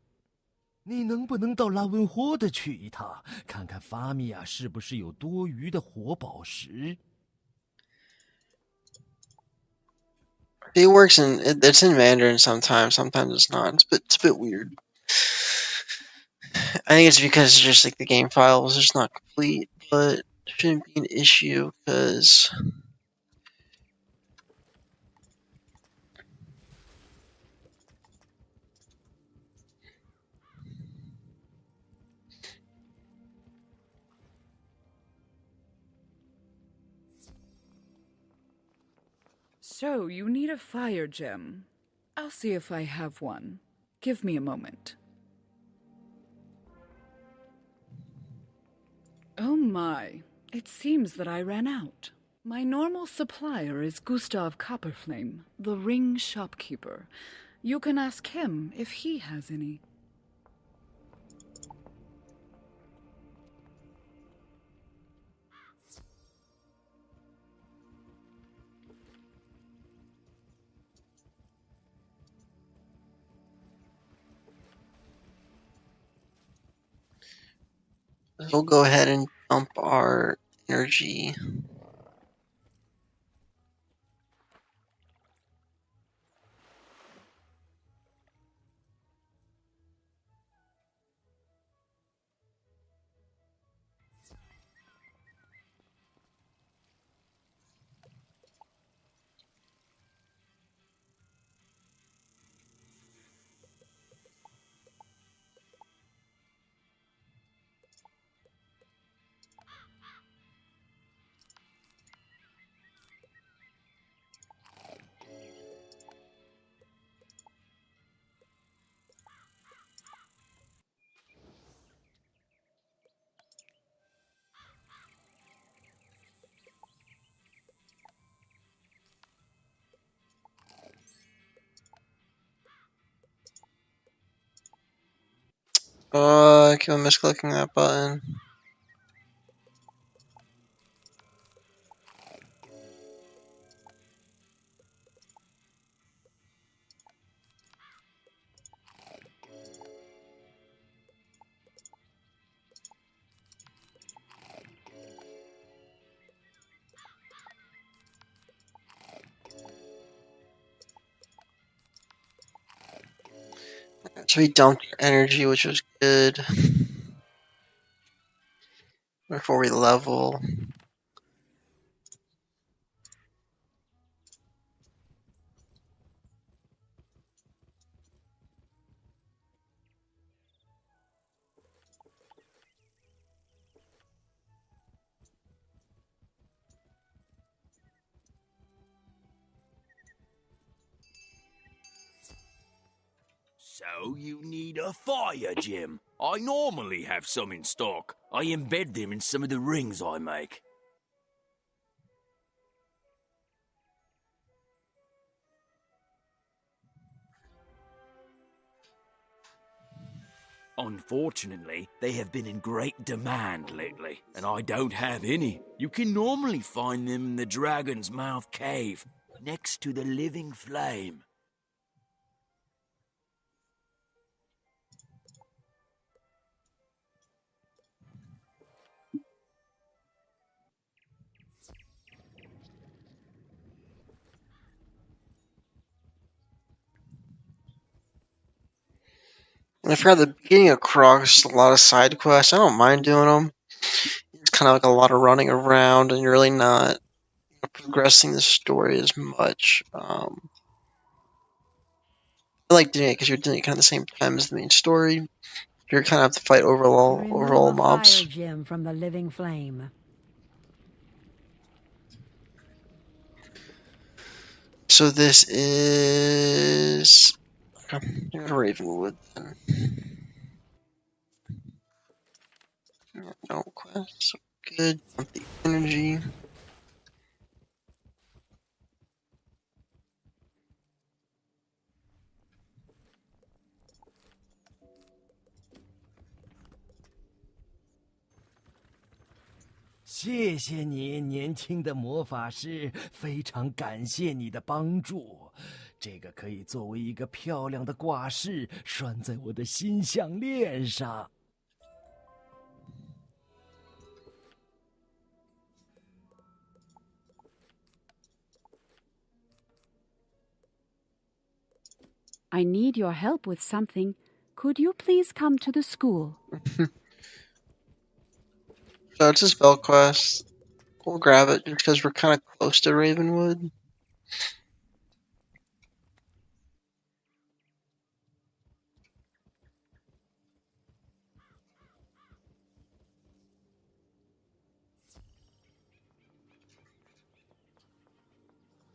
你能不能到拉文霍的去一趟，看看法米亚是不是有多余的活宝石？ It works it's in Mandarin sometimes it's not. It's a bit weird. I think it's because just like the game file was just not complete, but it shouldn't be an issue because So, you need a fire gem. I'll see if I have one. Give me a moment. Oh my, it seems that I ran out. My normal supplier is Gustav Copperflame, the ring shopkeeper. You can ask him if he has any. we'll go ahead and dump our energy. I keep on misclicking that button. So he dumped energy, which was good. Before we level. So you need a fire gem. I normally have some in stock. I embed them in some of the rings I make. Unfortunately, they have been in great demand lately, and I don't have any. You can normally find them in the Dragon's Mouth Cave, next to the Living Flame. And I forgot the beginning of Croc is a lot of side quests. I don't mind doing them. It's kind of like a lot of running around, and you're really not progressing the story as much. I like doing it because you're doing it kind of the same time as the main story. You're kind of have to fight overall Remove a mobs. fire gem from the living flame. So this is Ravenwood then. No quests. Good. Want the energy.谢谢你，年轻的魔法师，非常感谢你的帮助。这个可以作为一个漂亮的挂饰，拴在我的新项链上。I need your help with something. Could you please come to the school? So it's a spell quest. We'll grab it just because we're kind of close to Ravenwood.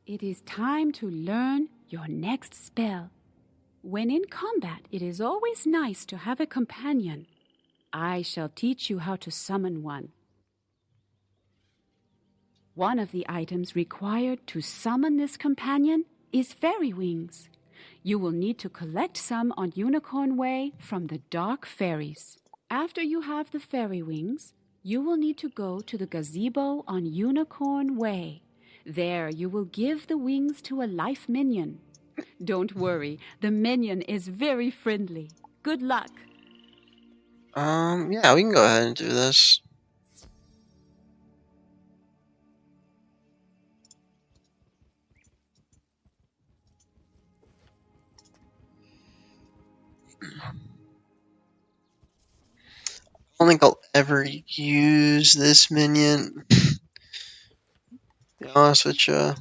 It is time to learn your next spell. When in combat, it is always nice to have a companion. I shall teach you how to summon one. One of the items required to summon this companion is fairy wings. You will need to collect some on Unicorn Way from the Dark Fairies. After you have the fairy wings, you will need to go to the gazebo on Unicorn Way. There you will give the wings to a life minion. Don't worry, the minion is very friendly. Good luck. Yeah, we can go ahead and do this. I don't think I'll ever use this minion. To be honest with you.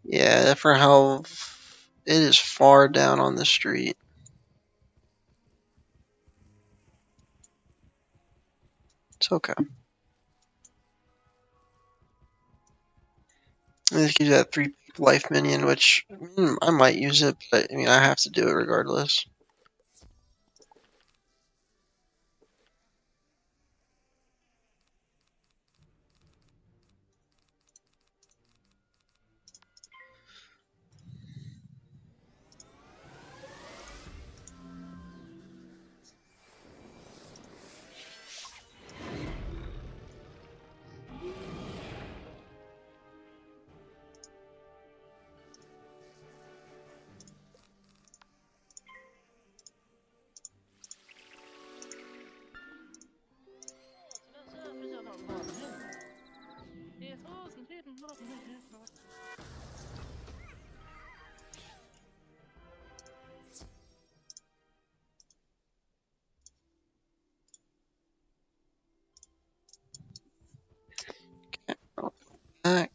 Yeah, for how it is far down on the street. It's okay. And this gives you that 3 life minion, which I might use it, but I mean I have to do it regardless. Back.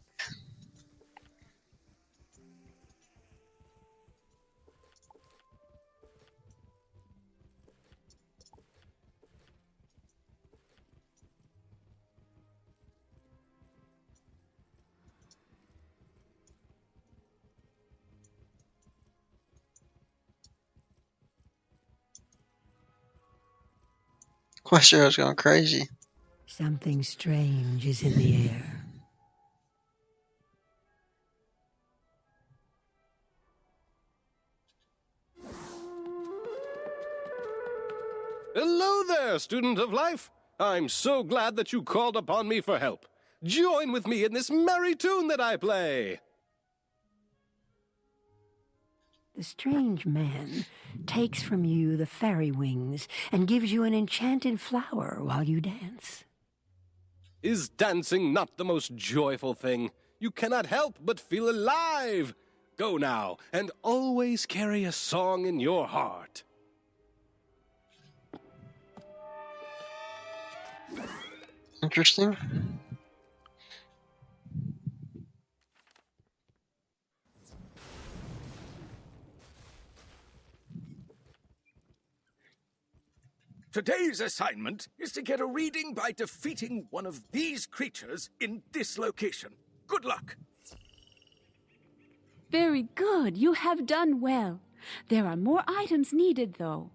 Question's going crazy. Something strange is in the air. Hello there, student of life. I'm so glad that you called upon me for help. Join with me in this merry tune that I play. The strange man takes from you the fairy wings and gives you an enchanted flower while you dance. Is dancing not the most joyful thing? You cannot help but feel alive. Go now, and always carry a song in your heart. Interesting. Today's assignment is to get a reading by defeating one of these creatures in this location. Good luck. Very good. You have done well. There are more items needed, though.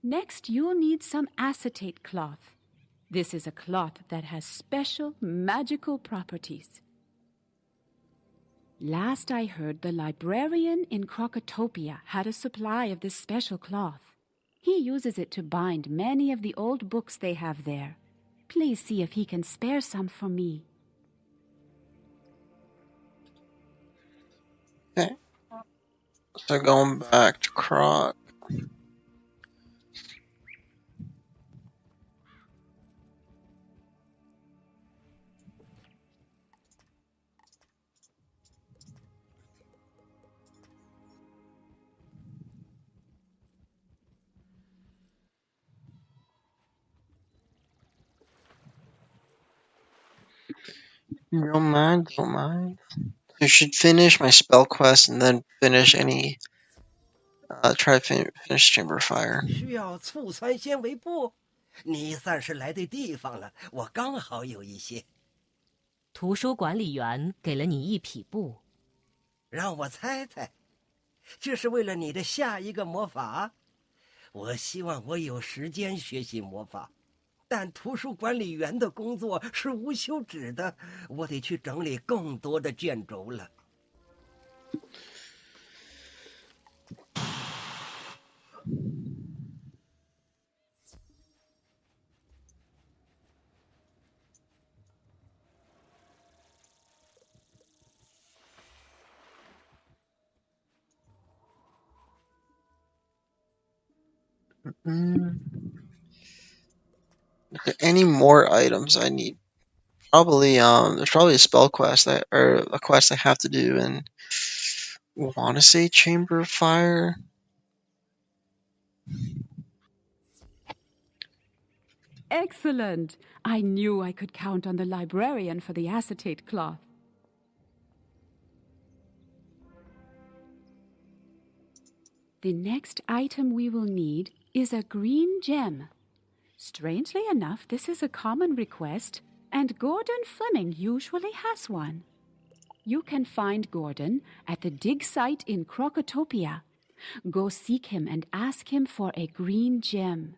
Next, you'll need some acetate cloth. This is a cloth that has special magical properties. Last I heard, the librarian in Krokotopia had a supply of this special cloth. He uses it to bind many of the old books they have there. Please see if he can spare some for me. Okay. So going back to Croc. Don't mind, don't mind. I should finish my spell quest and then finish any. Try to finish Chamber of Fire. 需要醋酸纤维布，你算是来对地方了，我刚好有一些。图书管理员给了你一匹布。让我猜猜，这是为了你的下一个魔法？我希望我有时间学习魔法，但图书管理员的工作是无休止的，我得去整理更多的卷轴了。Are there any more items I need? Probably, there's probably a spell quest or a quest I have to do in, want to say Chamber of Fire? Excellent! I knew I could count on the librarian for the acetate cloth. The next item we will need is a green gem. Strangely enough, this is a common request, and Gordon Fleming usually has one. You can find Gordon at the dig site in Krokotopia. Go seek him and ask him for a green gem.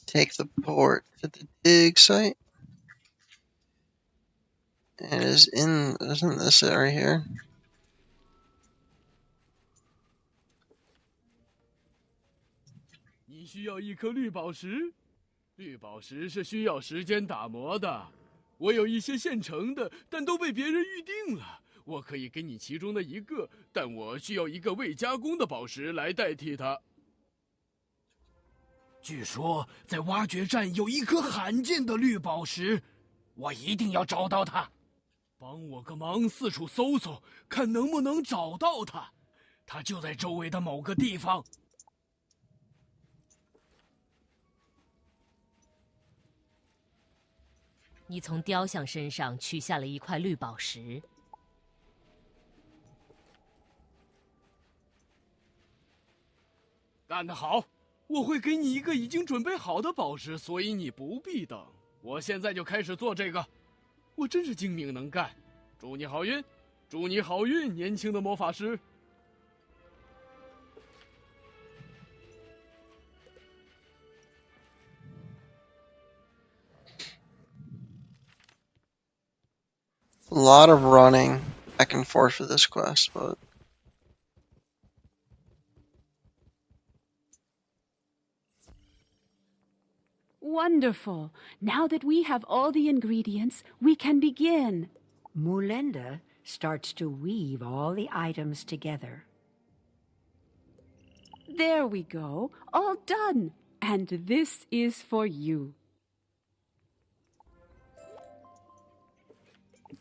Take the port to the dig site. It is isn't this it right here?你需要一颗绿宝石，绿宝石是需要时间打磨的。我有一些现成的，但都被别人预定了。我可以给你其中的一个，但我需要一个未加工的宝石来代替它。据说在挖掘站有一颗罕见的绿宝石，我一定要找到它。帮我个忙，四处搜搜，看能不能找到它。它就在周围的某个地方。你从雕像身上取下了一块绿宝石。干得好！我会给你一个已经准备好的宝石，所以你不必等。我现在就开始做这个。我真是精明能干。祝你好运，祝你好运，年轻的魔法师。A lot of running back and forth for this quest, but Wonderful! Now that we have all the ingredients, we can begin. Mulenda starts to weave all the items together. There we go, all done. And this is for you.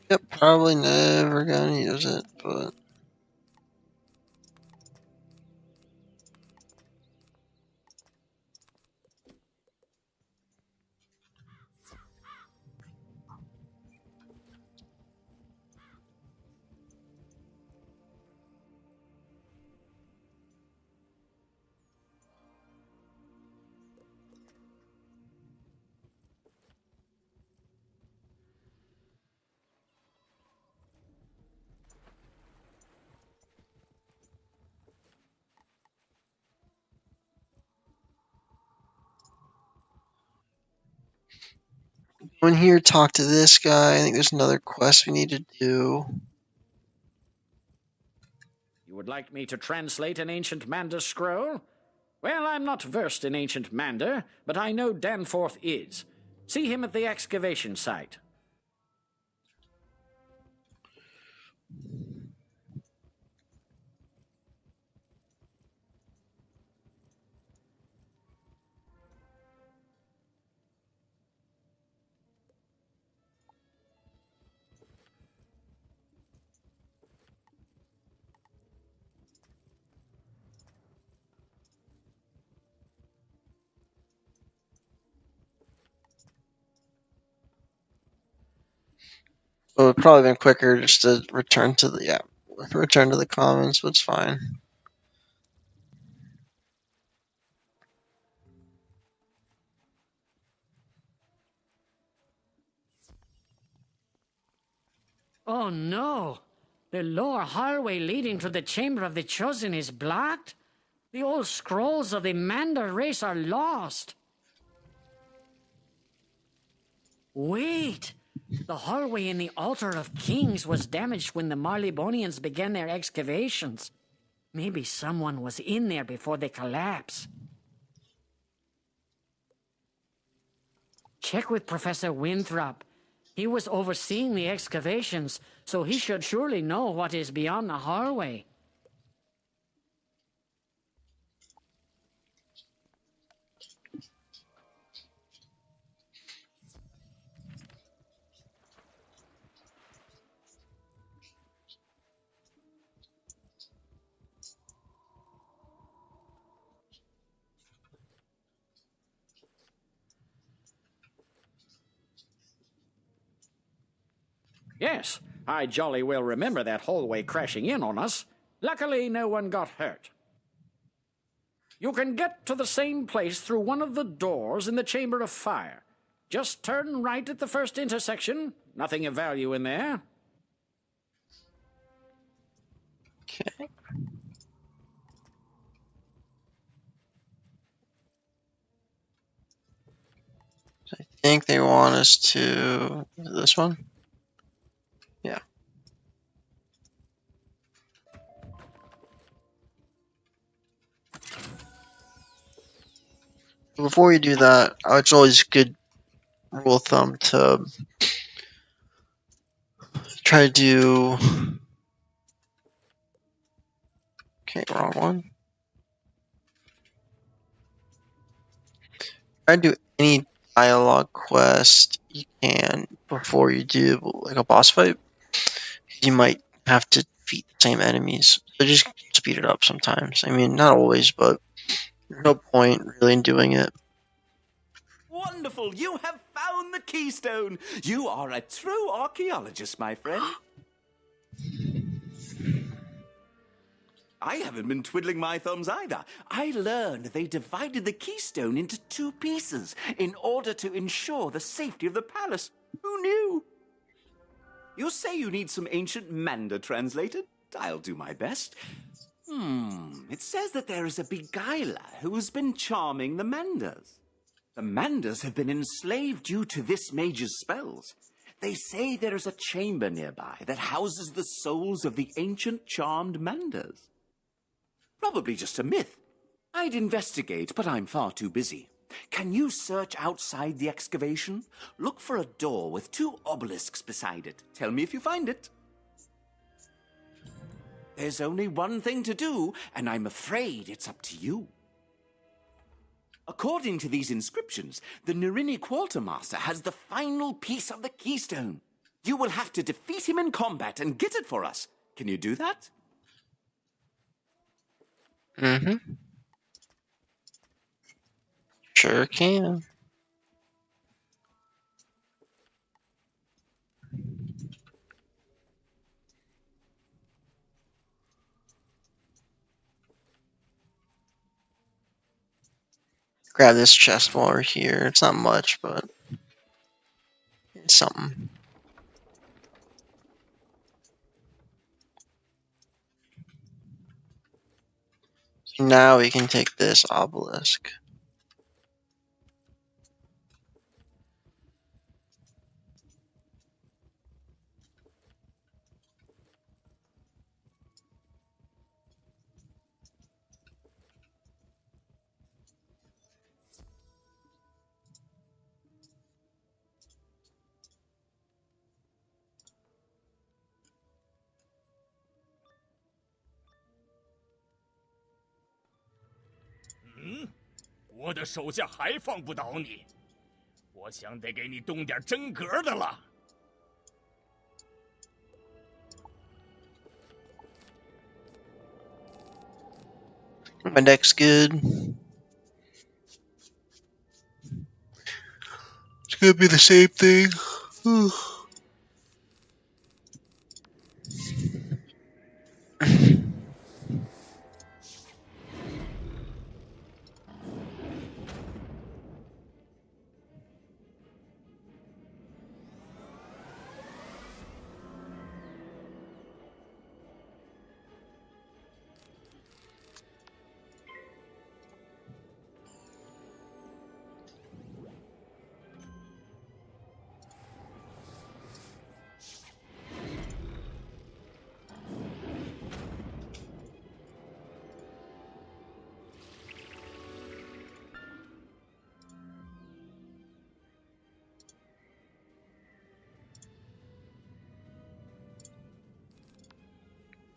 yep, probably never gonna use it, but go in here, talk to this guy. I think there's another quest we need to do. You would like me to translate an ancient Manda scroll? Well, I'm not versed in ancient Manda, but I know Danforth is. See him at the excavation site. It would probably been quicker just to return to the commons, but it's fine. Oh no! The lower hallway leading to the Chamber of the Chosen is blocked? The old scrolls of the Manda race are lost. Wait! The hallway in the Altar of Kings was damaged when the Marleybonians began their excavations. Maybe someone was in there before the collapse. Check with Professor Winthrop. He was overseeing the excavations, so he should surely know what is beyond the hallway. Yes, I jolly well remember that hallway crashing in on us. Luckily, no one got hurt. You can get to the same place through one of the doors in the Chamber of Fire. Just turn right at the first intersection. Nothing of value in there. Okay. I think they want us to this one. Yeah. Before you do that, it's always good rule of thumb to try to do. Okay, wrong one. Try to do any dialogue quest you can before you do like a boss fight. You might have to defeat the same enemies, so just speed it up sometimes. I mean, not always, but there's no point really in doing it. Wonderful! You have found the keystone! You are a true archaeologist, my friend. I haven't been twiddling my thumbs either. I learned they divided the keystone into 2 pieces in order to ensure the safety of the palace. Who knew? You say you need some ancient Manda translated? I'll do my best. It says that there is a beguiler who's been charming the Mandas. The Mandas have been enslaved due to this mage's spells. They say there is a chamber nearby that houses the souls of the ancient charmed Mandas. Probably just a myth. I'd investigate, but I'm far too busy. Can you search outside the excavation? Look for a door with 2 obelisks beside it. Tell me if you find it. There's only one thing to do, and I'm afraid it's up to you. According to these inscriptions, the Nirini Quartermaster has the final piece of the keystone. You will have to defeat him in combat and get it for us. Can you do that? Mm-hmm. Sure can. Grab this chest while we're here. It's not much, but it's something. So now we can take this obelisk.嗯，我的手下还放不倒你，我想得给你动点真格的了。My deck's good. It's gonna be the same thing.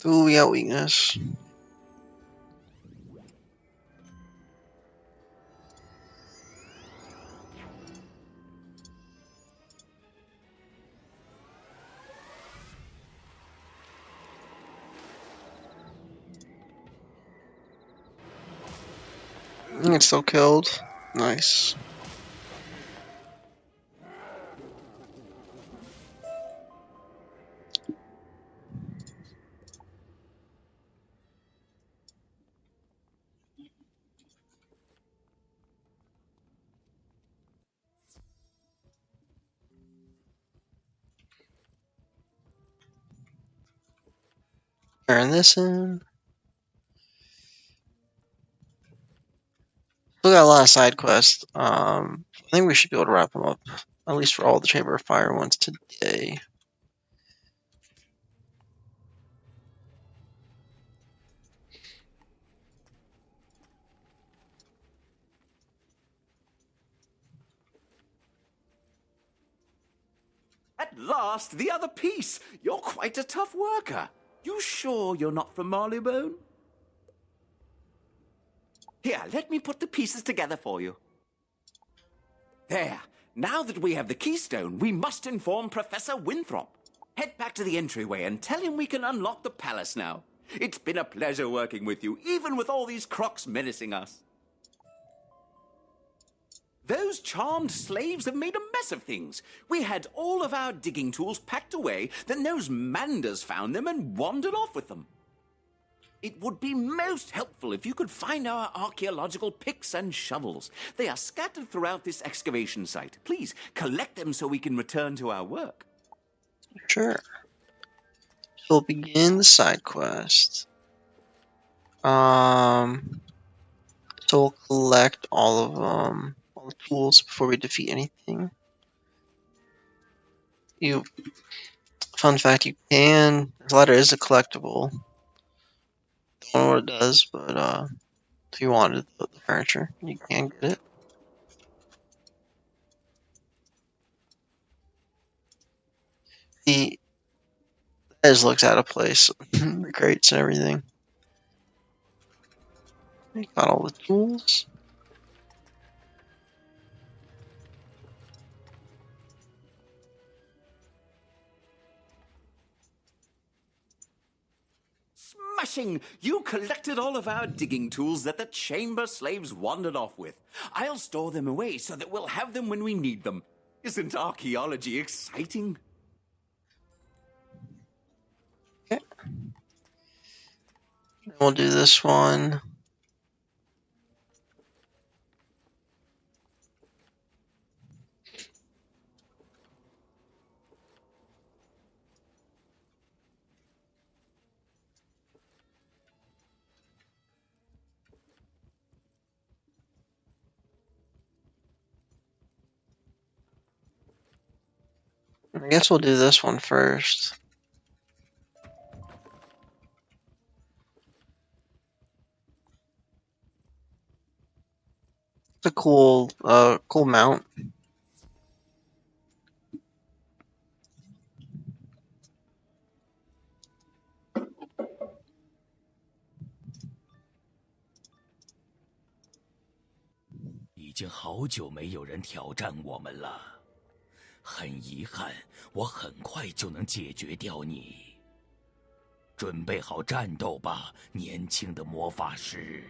Ooh, we got weakness. It's still killed. Nice. Turn this in. Still got a lot of side quests. I think we should be able to wrap them up, at least for all the Chamber of Fire ones today. At last, the other piece! You're quite a tough worker. You sure you're not from Marleybone? Here, let me put the pieces together for you. There. Now that we have the keystone, we must inform Professor Winthrop. Head back to the entryway and tell him we can unlock the palace now. It's been a pleasure working with you, even with all these crocs menacing us. Those charmed slaves have made a mess of things. We had all of our digging tools packed away, then those Manders found them and wandered off with them. It would be most helpful if you could find our archaeological picks and shovels. They are scattered throughout this excavation site. Please, collect them so we can return to our work. Sure. So we'll begin the side quest. So we'll collect all of them. The tools before we defeat anything. Fun fact, you can. This ladder is a collectible. Don't know what it does, but if you wanted the furniture, you can get it. The edge looks out of place. The crates and everything. You got all the tools. Smashing! You collected all of our digging tools that the chamber slaves wandered off with. I'll store them away so that we'll have them when we need them. Isn't archaeology exciting? Okay. We'll do this one. I guess we'll do this one first. It's a cool mount.已经好久没有人挑战我们了，很遗憾，我很快就能解决掉你。准备好战斗吧，年轻的魔法师。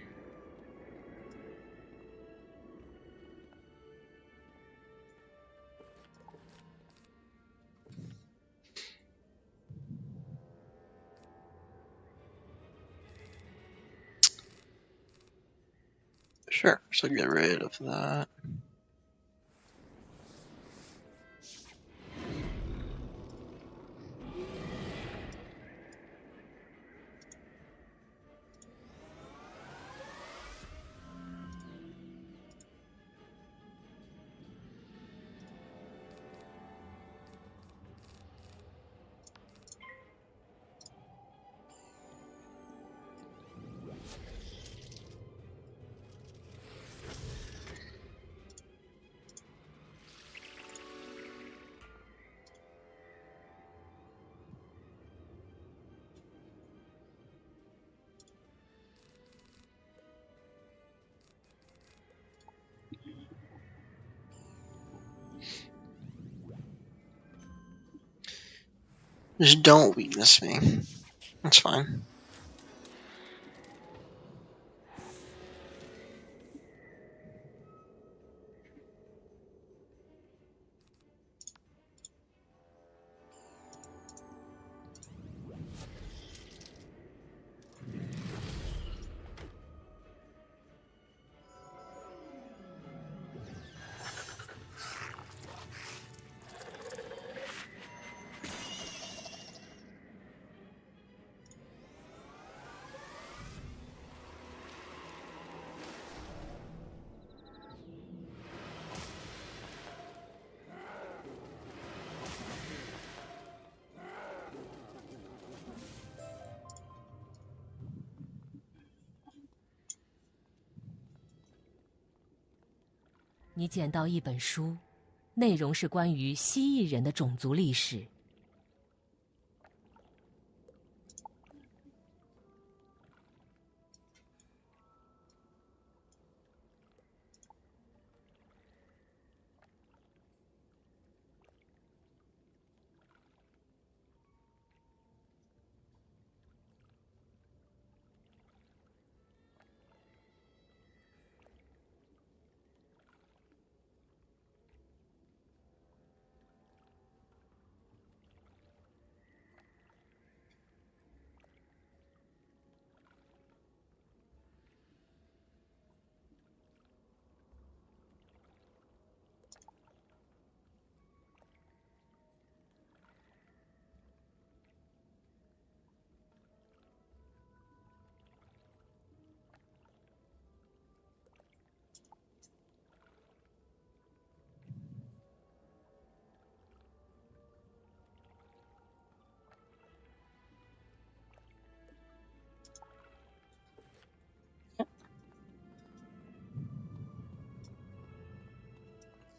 Sure, so get rid of that. Just don't weakness me. That's fine. 你捡到一本书，内容是关于蜥蜴人的种族历史。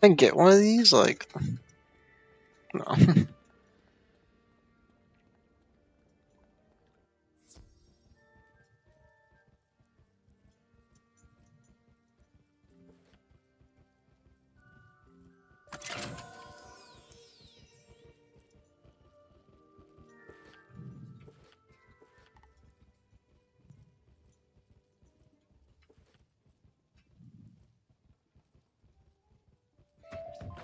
Can I get one of these? Like, no.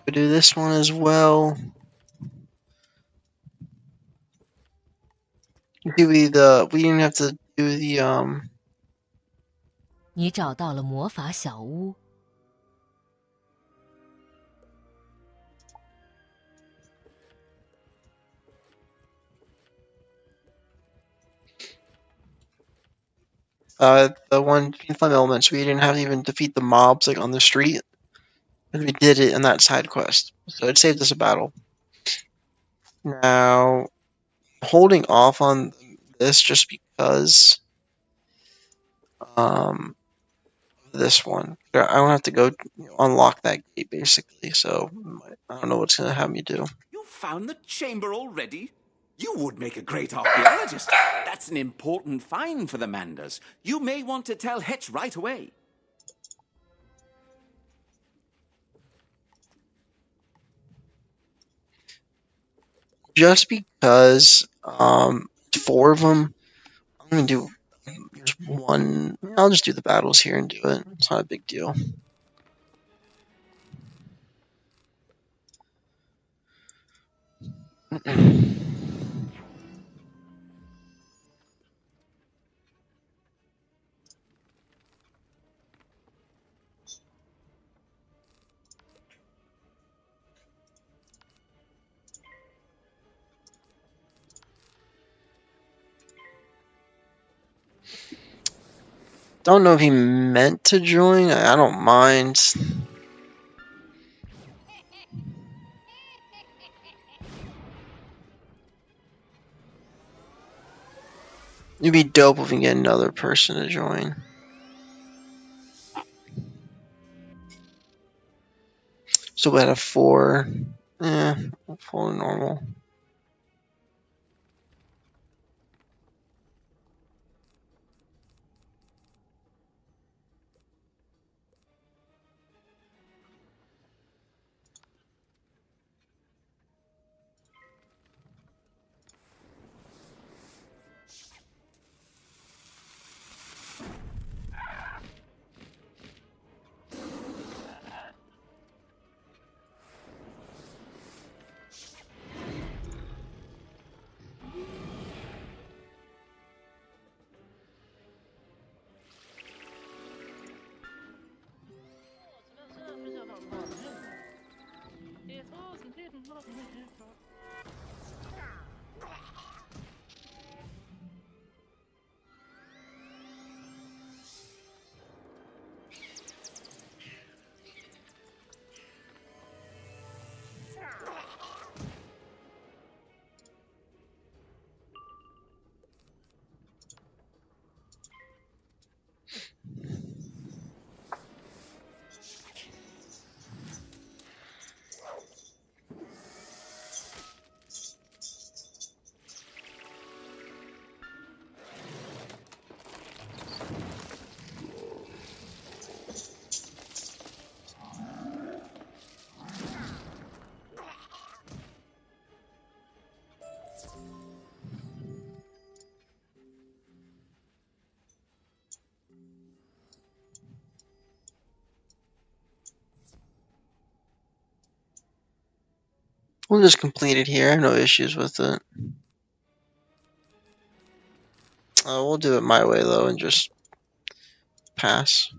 We do this one as well. Do we didn't have to do the 你找到了魔法小屋。the one Flame Elements. We didn't have to even defeat the mobs like on the street. We did it in that side quest, so it saved us a battle. Now, holding off on this just because this one, I don't have to go unlock that gate basically. So I don't know what's gonna have me do. You found the chamber already? You would make a great archaeologist. That's an important find for the Manders. You may want to tell Hetch right away. Just because 4 of them, I'm gonna do just one. I'll just do the battles here and do it. It's not a big deal. Don't know if he meant to join. I don't mind. It'd be dope if we can get another person to join. So we had a 4. 4 normal. We'll just complete it here. I have no issues with it. We'll do it my way though and just pass.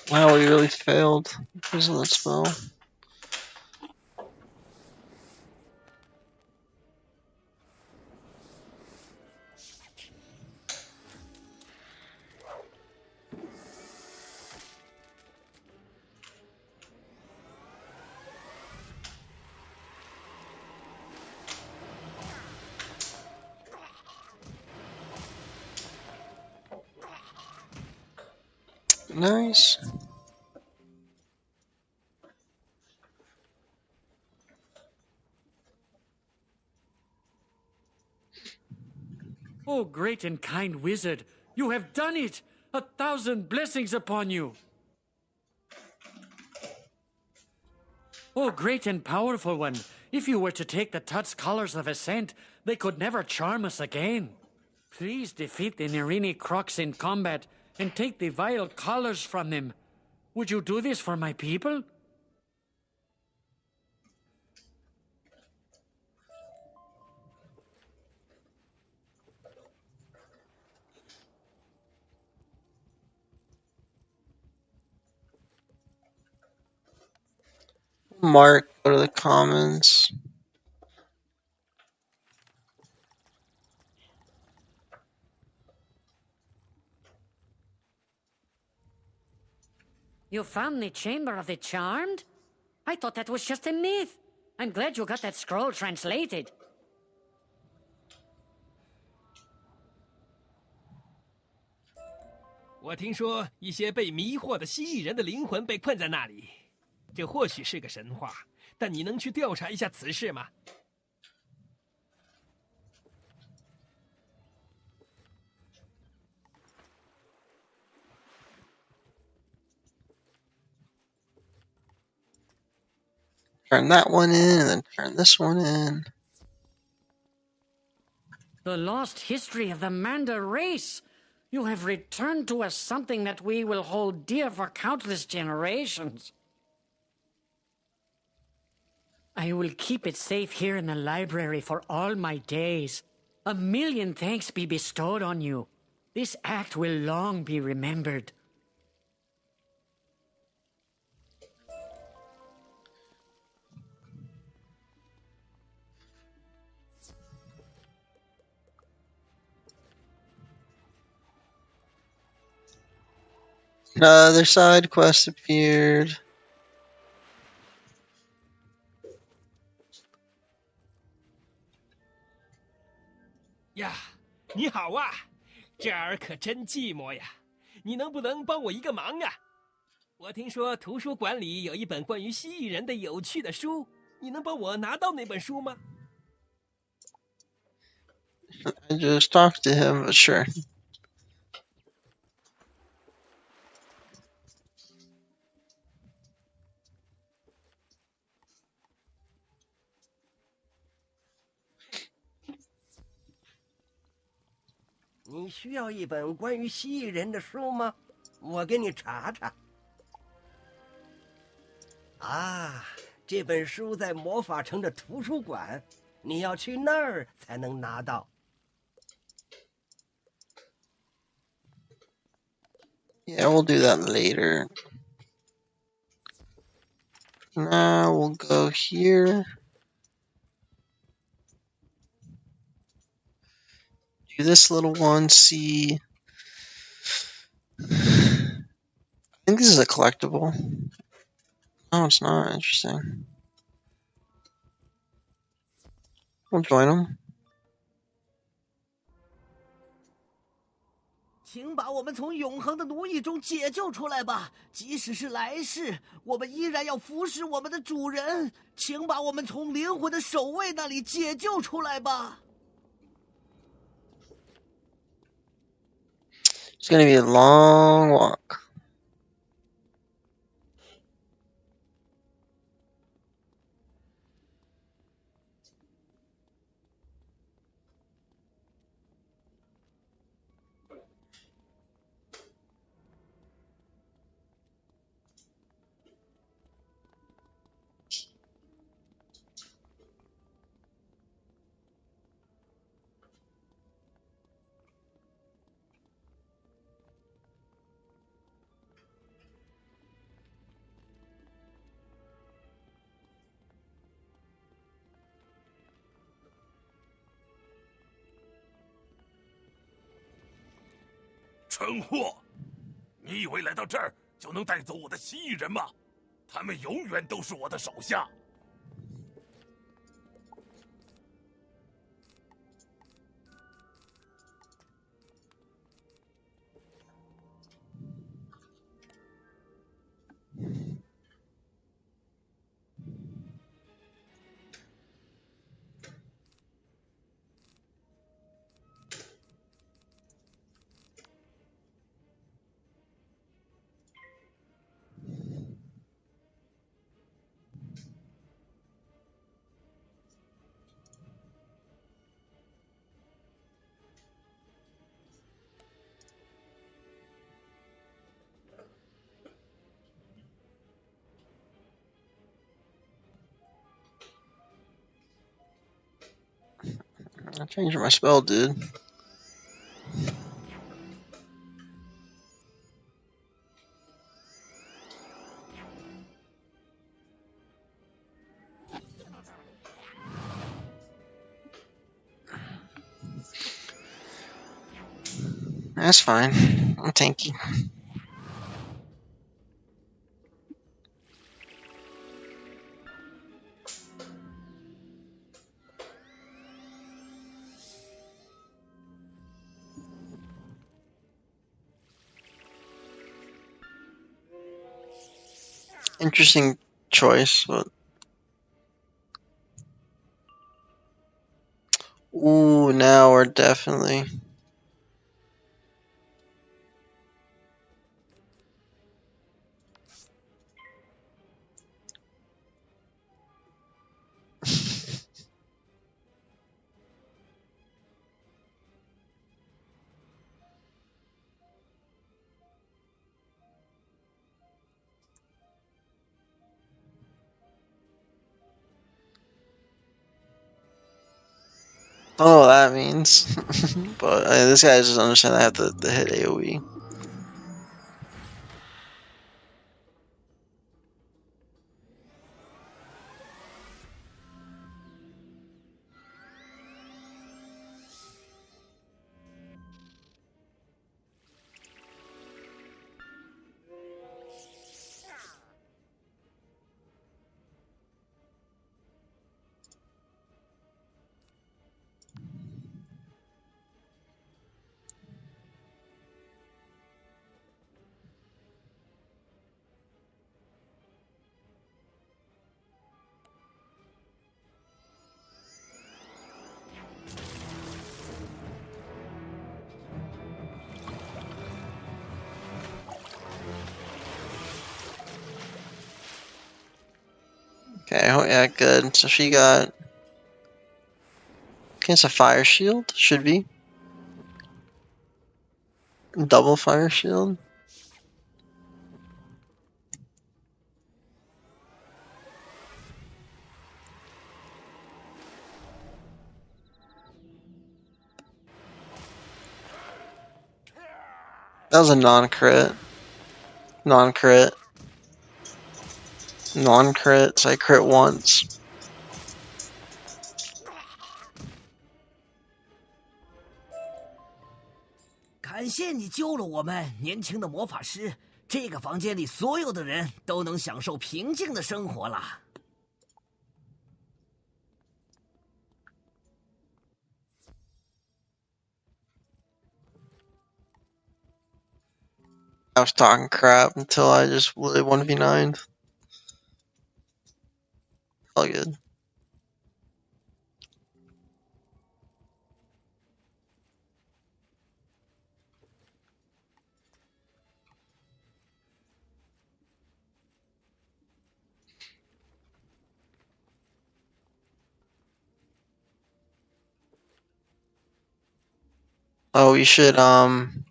Wow, we really failed because of that spell. Nice. Oh, great and kind wizard, you have done it! 1,000 blessings upon you! Oh, great and powerful one, if you were to take the Tut's colors of ascent, they could never charm us again. Please defeat the Nerini Crocs in combat and take the vile collars from them. Would you do this for my people? Mark, go to the comments. You found the Chamber of the Charmed? I thought that was just a myth. I'm glad you got that scroll translated. 我听说一些被迷惑的蜥蜴人的灵魂被困在那里，这或许是个神话，但你能去调查一下此事吗？ Turn that one in, and then turn this one in. The lost history of the Manda race. You have returned to us something that we will hold dear for countless generations. I will keep it safe here in the library for all my days. 1,000,000 thanks be bestowed on you. This act will long be remembered. Another side quest appeared. 呀，你好啊，这儿可真寂寞呀！你能不能帮我一个忙啊？我听说图书馆里有一本关于蜥蜴人的有趣的书，你能帮我拿到那本书吗？ I just talked to him, but sure. “你需要一本关于蜥蜴人的书吗？我给你查查。”啊，这本书在魔法城的图书馆，你要去那儿才能拿到。 Yeah, we'll do that later. Now we'll go here. Do this little one, see. I think this is a collectible. No, it's not. Interesting. We'll join them. 请把我们从永恒的奴役中解救出来吧！即使是来世，我们依然要服侍我们的主人。请把我们从灵魂的守卫那里解救出来吧！ It's gonna be a long walk. “蠢货！你以为来到这儿就能带走我的蜥蜴人吗？他们永远都是我的手下。” I changed my spell, dude. That's fine. I'm tanky. Interesting choice, but ooh, now we're definitely I don't know what that means, but this guy just understand I have the hit AoE. Okay, oh yeah, good. So she got against a fire shield, should be. Double fire shield. That was a non-crit. Non-crit. non-crits. I crit once. 感谢你救了我们，年轻的魔法师。这个房间里所有的人都能享受平静的生活了。I was talking crap until I just really 1v9'd. All good. Oh, we should, Man,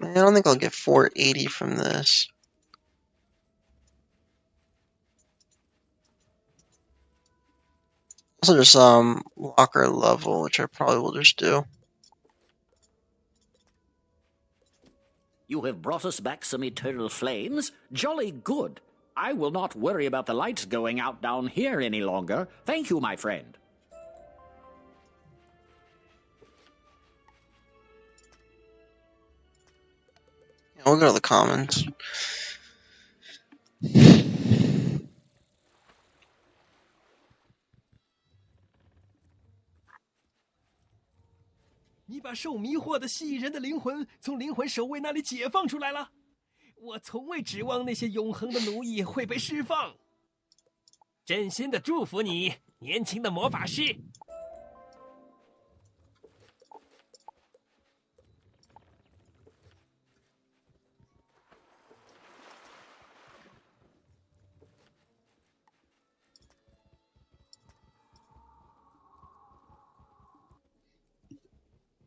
I don't think I'll get 480 from this. Also just, locker level, which I probably will just do. You have brought us back some eternal flames? Jolly good. I will not worry about the lights going out down here any longer. Thank you, my friend. Yeah, we'll go to the commons. 你把受迷惑的蜥蜴人的灵魂从灵魂守卫那里解放出来了。我从未指望那些永恒的奴役会被释放。真心的祝福你，年轻的魔法师。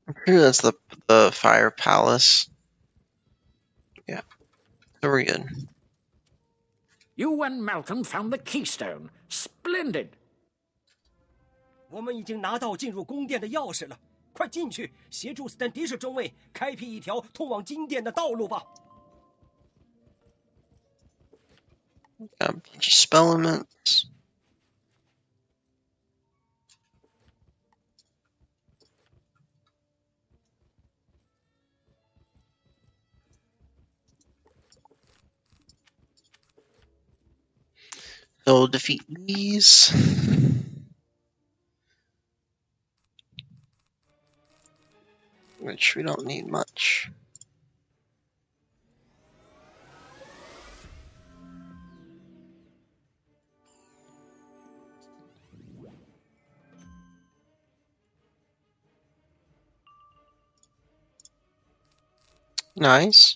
I'm pretty sure that's the fire palace. Yeah. So we're good. You and Malcolm found the keystone. Splendid. 我们已经拿到进入宫殿的钥匙了，快进去协助斯坦迪什中尉开辟一条通往金殿的道路吧。Got a bunch of spell elements. So defeat these. Which we don't need much. Nice.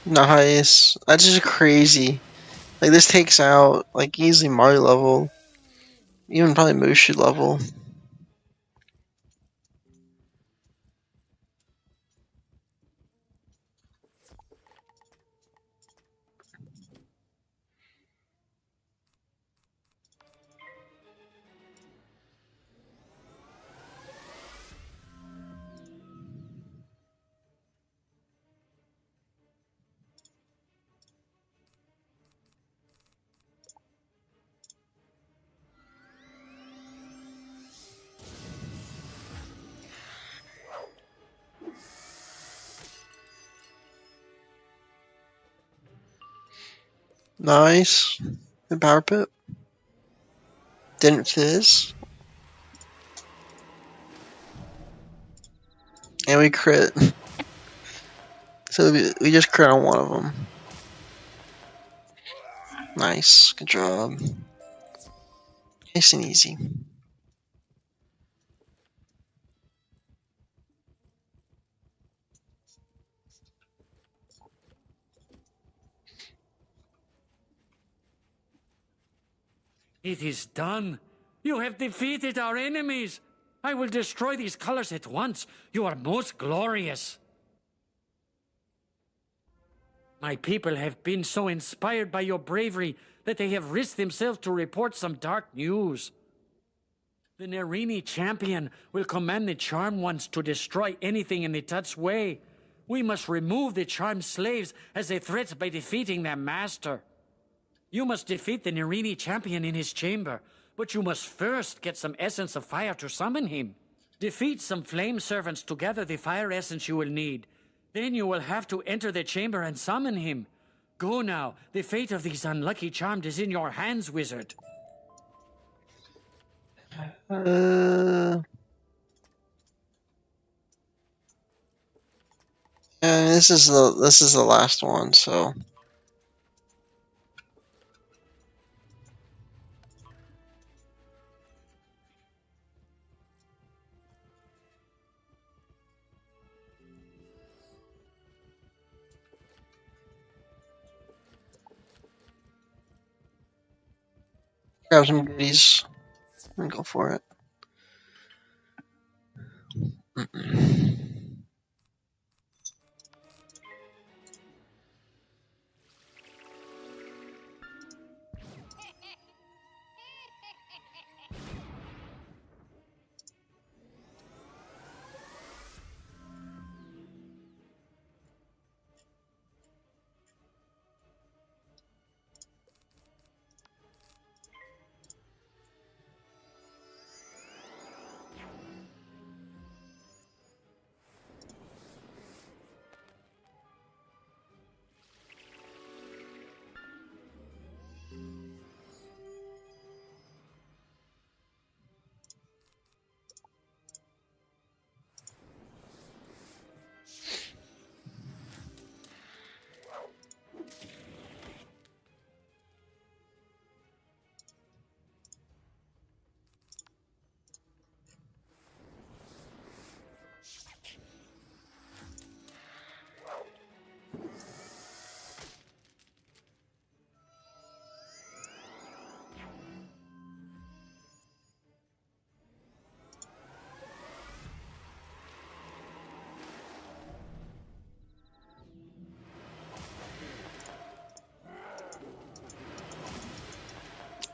Nice. That's just crazy. Like, this takes out, like, easily Mario level. Even probably Mushu level. Nice. The power pit. Didn't fizz. And we crit. So we just crit on one of them. Nice. Good job. Nice and easy. It is done. You have defeated our enemies. I will destroy these colors at once. You are most glorious. My people have been so inspired by your bravery that they have risked themselves to report some dark news. The Narini champion will command the charmed ones to destroy anything in the Tut's way. We must remove the charmed slaves as a threat by defeating their master. You must defeat the Narini champion in his chamber, but you must first get some essence of fire to summon him. Defeat some flame servants to gather the fire essence you will need. Then you will have to enter the chamber and summon him. Go now. The fate of these unlucky charmed is in your hands, wizard. And this is the last one, so. Grab some goodies and go for it.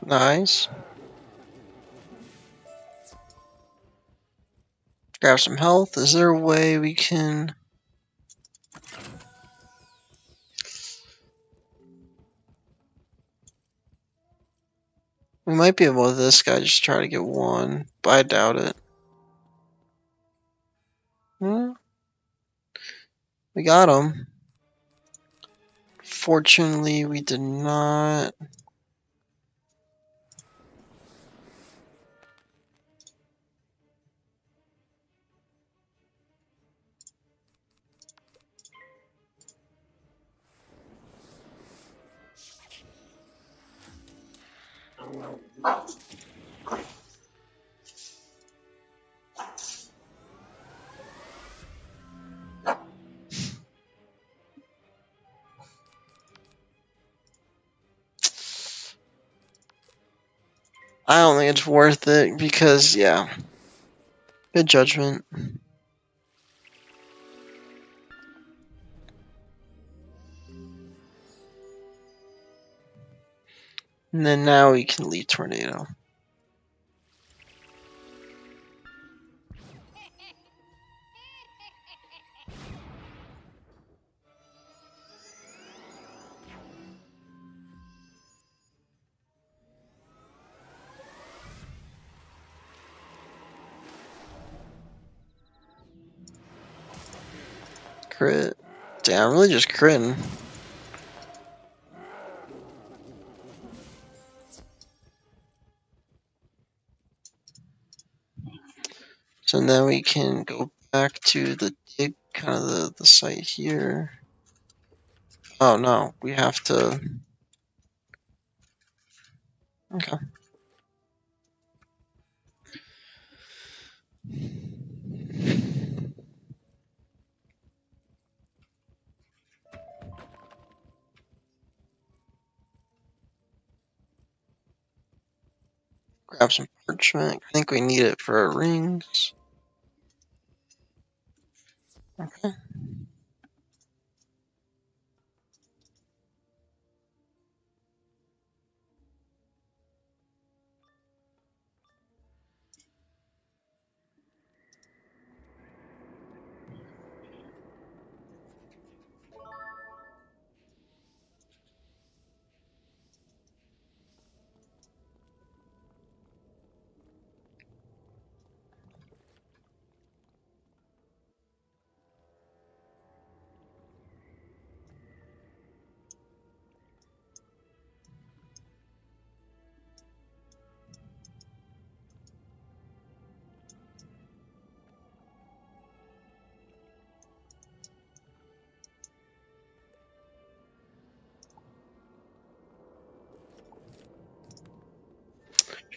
Nice. Grab some health. Is there a way we can... We might be able with this guy just try to get one, but I doubt it. We got him. Fortunately, we did not... I don't think it's worth it because, yeah. Good judgment. And then now we can leave Tornado. Crit. Damn, I'm really just critting. So now we can go back to the dig, kind of the site here. Oh no, we have to... Okay. Grab some parchment. I think we need it for our rings. Okay.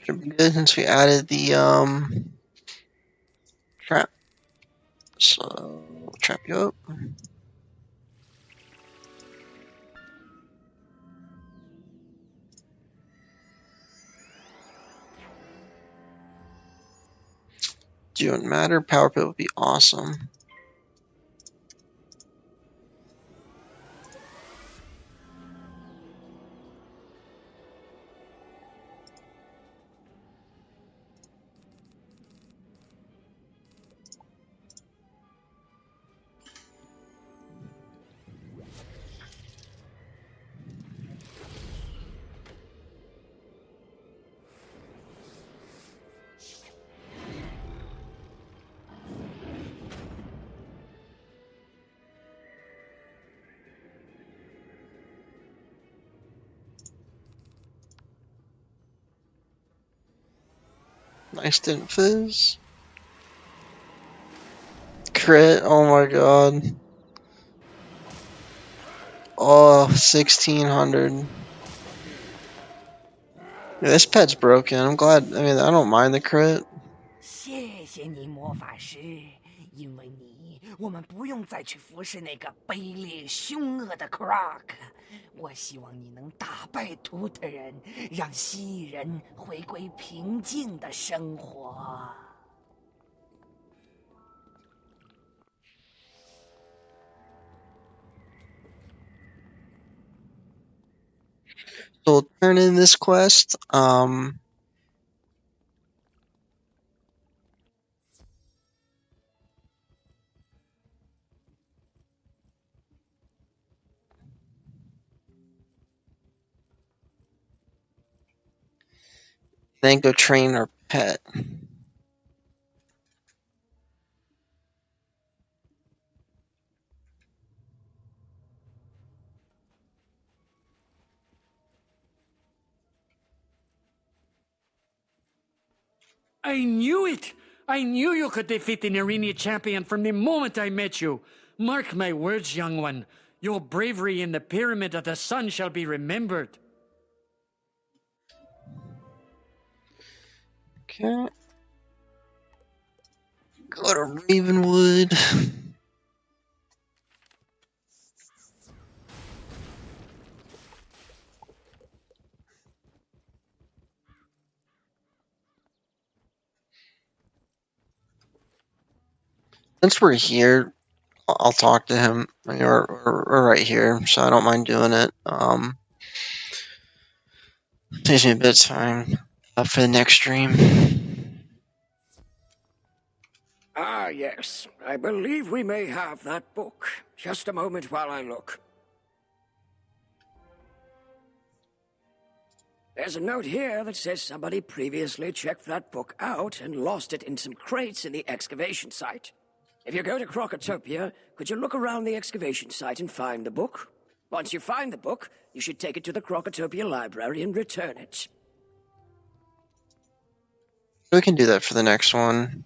Should be good since we added the trap. So trap you up. Doesn't matter. Power pit would be awesome. Nice, didn't fizz. Crit, oh my god. Oh, 1600. Yeah, this pet's broken. I'm glad. I mean, I don't mind the crit. 谢谢你，魔法师，因为你，我们不用再去服侍那个卑劣凶恶的 Krok。我希望你能打败图特人，让蜥蜴人回归平静的生活。So we'll turn in this quest. Then go train our pet. I knew it! I knew you could defeat the Nerini champion from the moment I met you. Mark my words, young one. Your bravery in the Pyramid of the Sun shall be remembered. Okay. Go to Ravenwood. Since we're here, I'll talk to him. I mean, we're right here, so I don't mind doing it. Takes me a bit of time for the next stream. Ah, yes. I believe we may have that book. Just a moment while I look. There's a note here that says somebody previously checked that book out and lost it in some crates in the excavation site. If you go to Krokotopia, could you look around the excavation site and find the book? Once you find the book, you should take it to the Krokotopia library and return it. We can do that for the next one.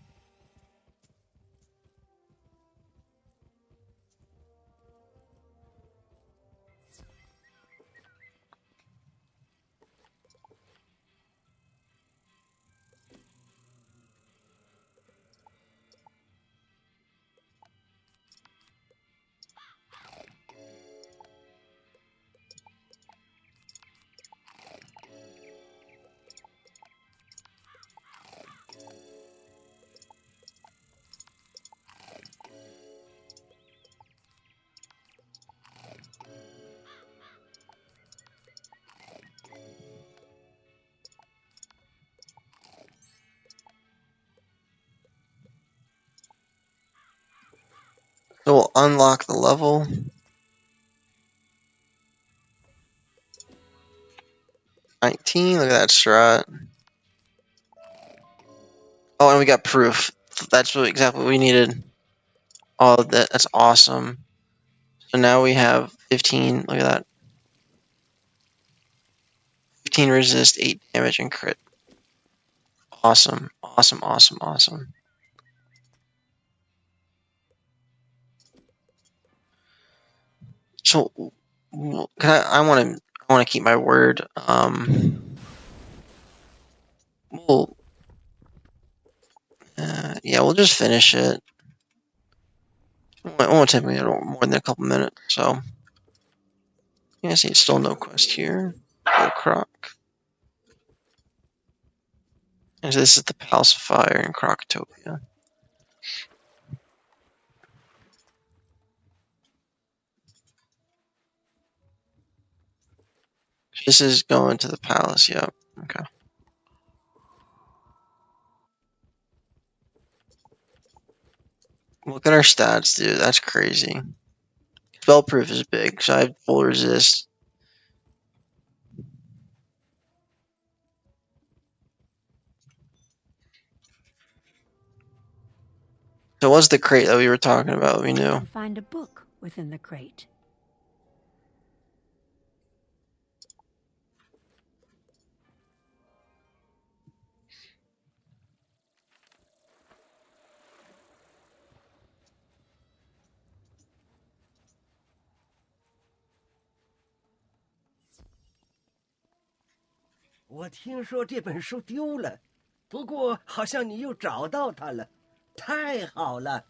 So we'll unlock the level. Look at that strat. Oh, and we got proof. That's exactly what we needed. Oh, that's awesome. So now we have 15. Look at that. 15 resist, 8 damage, and crit. Awesome. Awesome, awesome, awesome. So, I want to keep my word. Yeah, we'll just finish it. It won't take me more than a couple minutes. So, yeah, see, still no quest here. No Croc. And this is the Palace of Fire in Krokotopia. This is going to the palace, yep. Okay. Look at our stats, dude. That's crazy. Spellproof is big, so I have full resist. So what's the crate that we were talking about? We knew. Find a book within the crate.我听说这本书丢了，不过好像你又找到它了，太好了！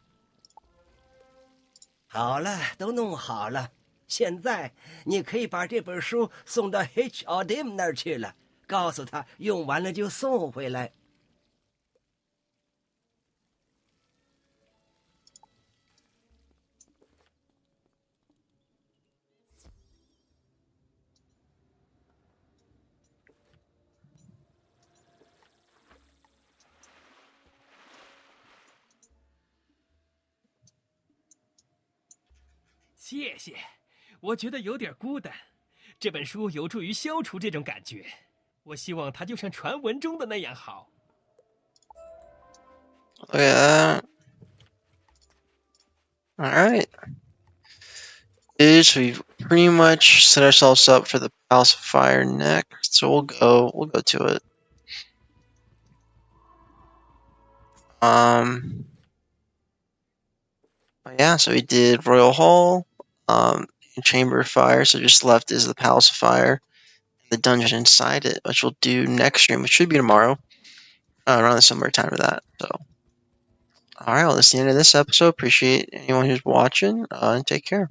好了，都弄好了，现在你可以把这本书送到 HRDM 那儿去了，告诉他用完了就送回来。谢谢，我觉得有点孤单。这本书有助于消除这种感觉。我希望它就像传闻中的那样好。Look at that. Alright. So we've pretty much set ourselves up for the Palace of Fire next. So we'll go to it. But yeah, so we did Royal Hall, Chamber of Fire, so just left is the Palace of Fire, and the dungeon inside it, which we'll do next stream, which should be tomorrow, around the similar time to that. So, alright, well, that's the end of this episode. Appreciate anyone who's watching, and take care.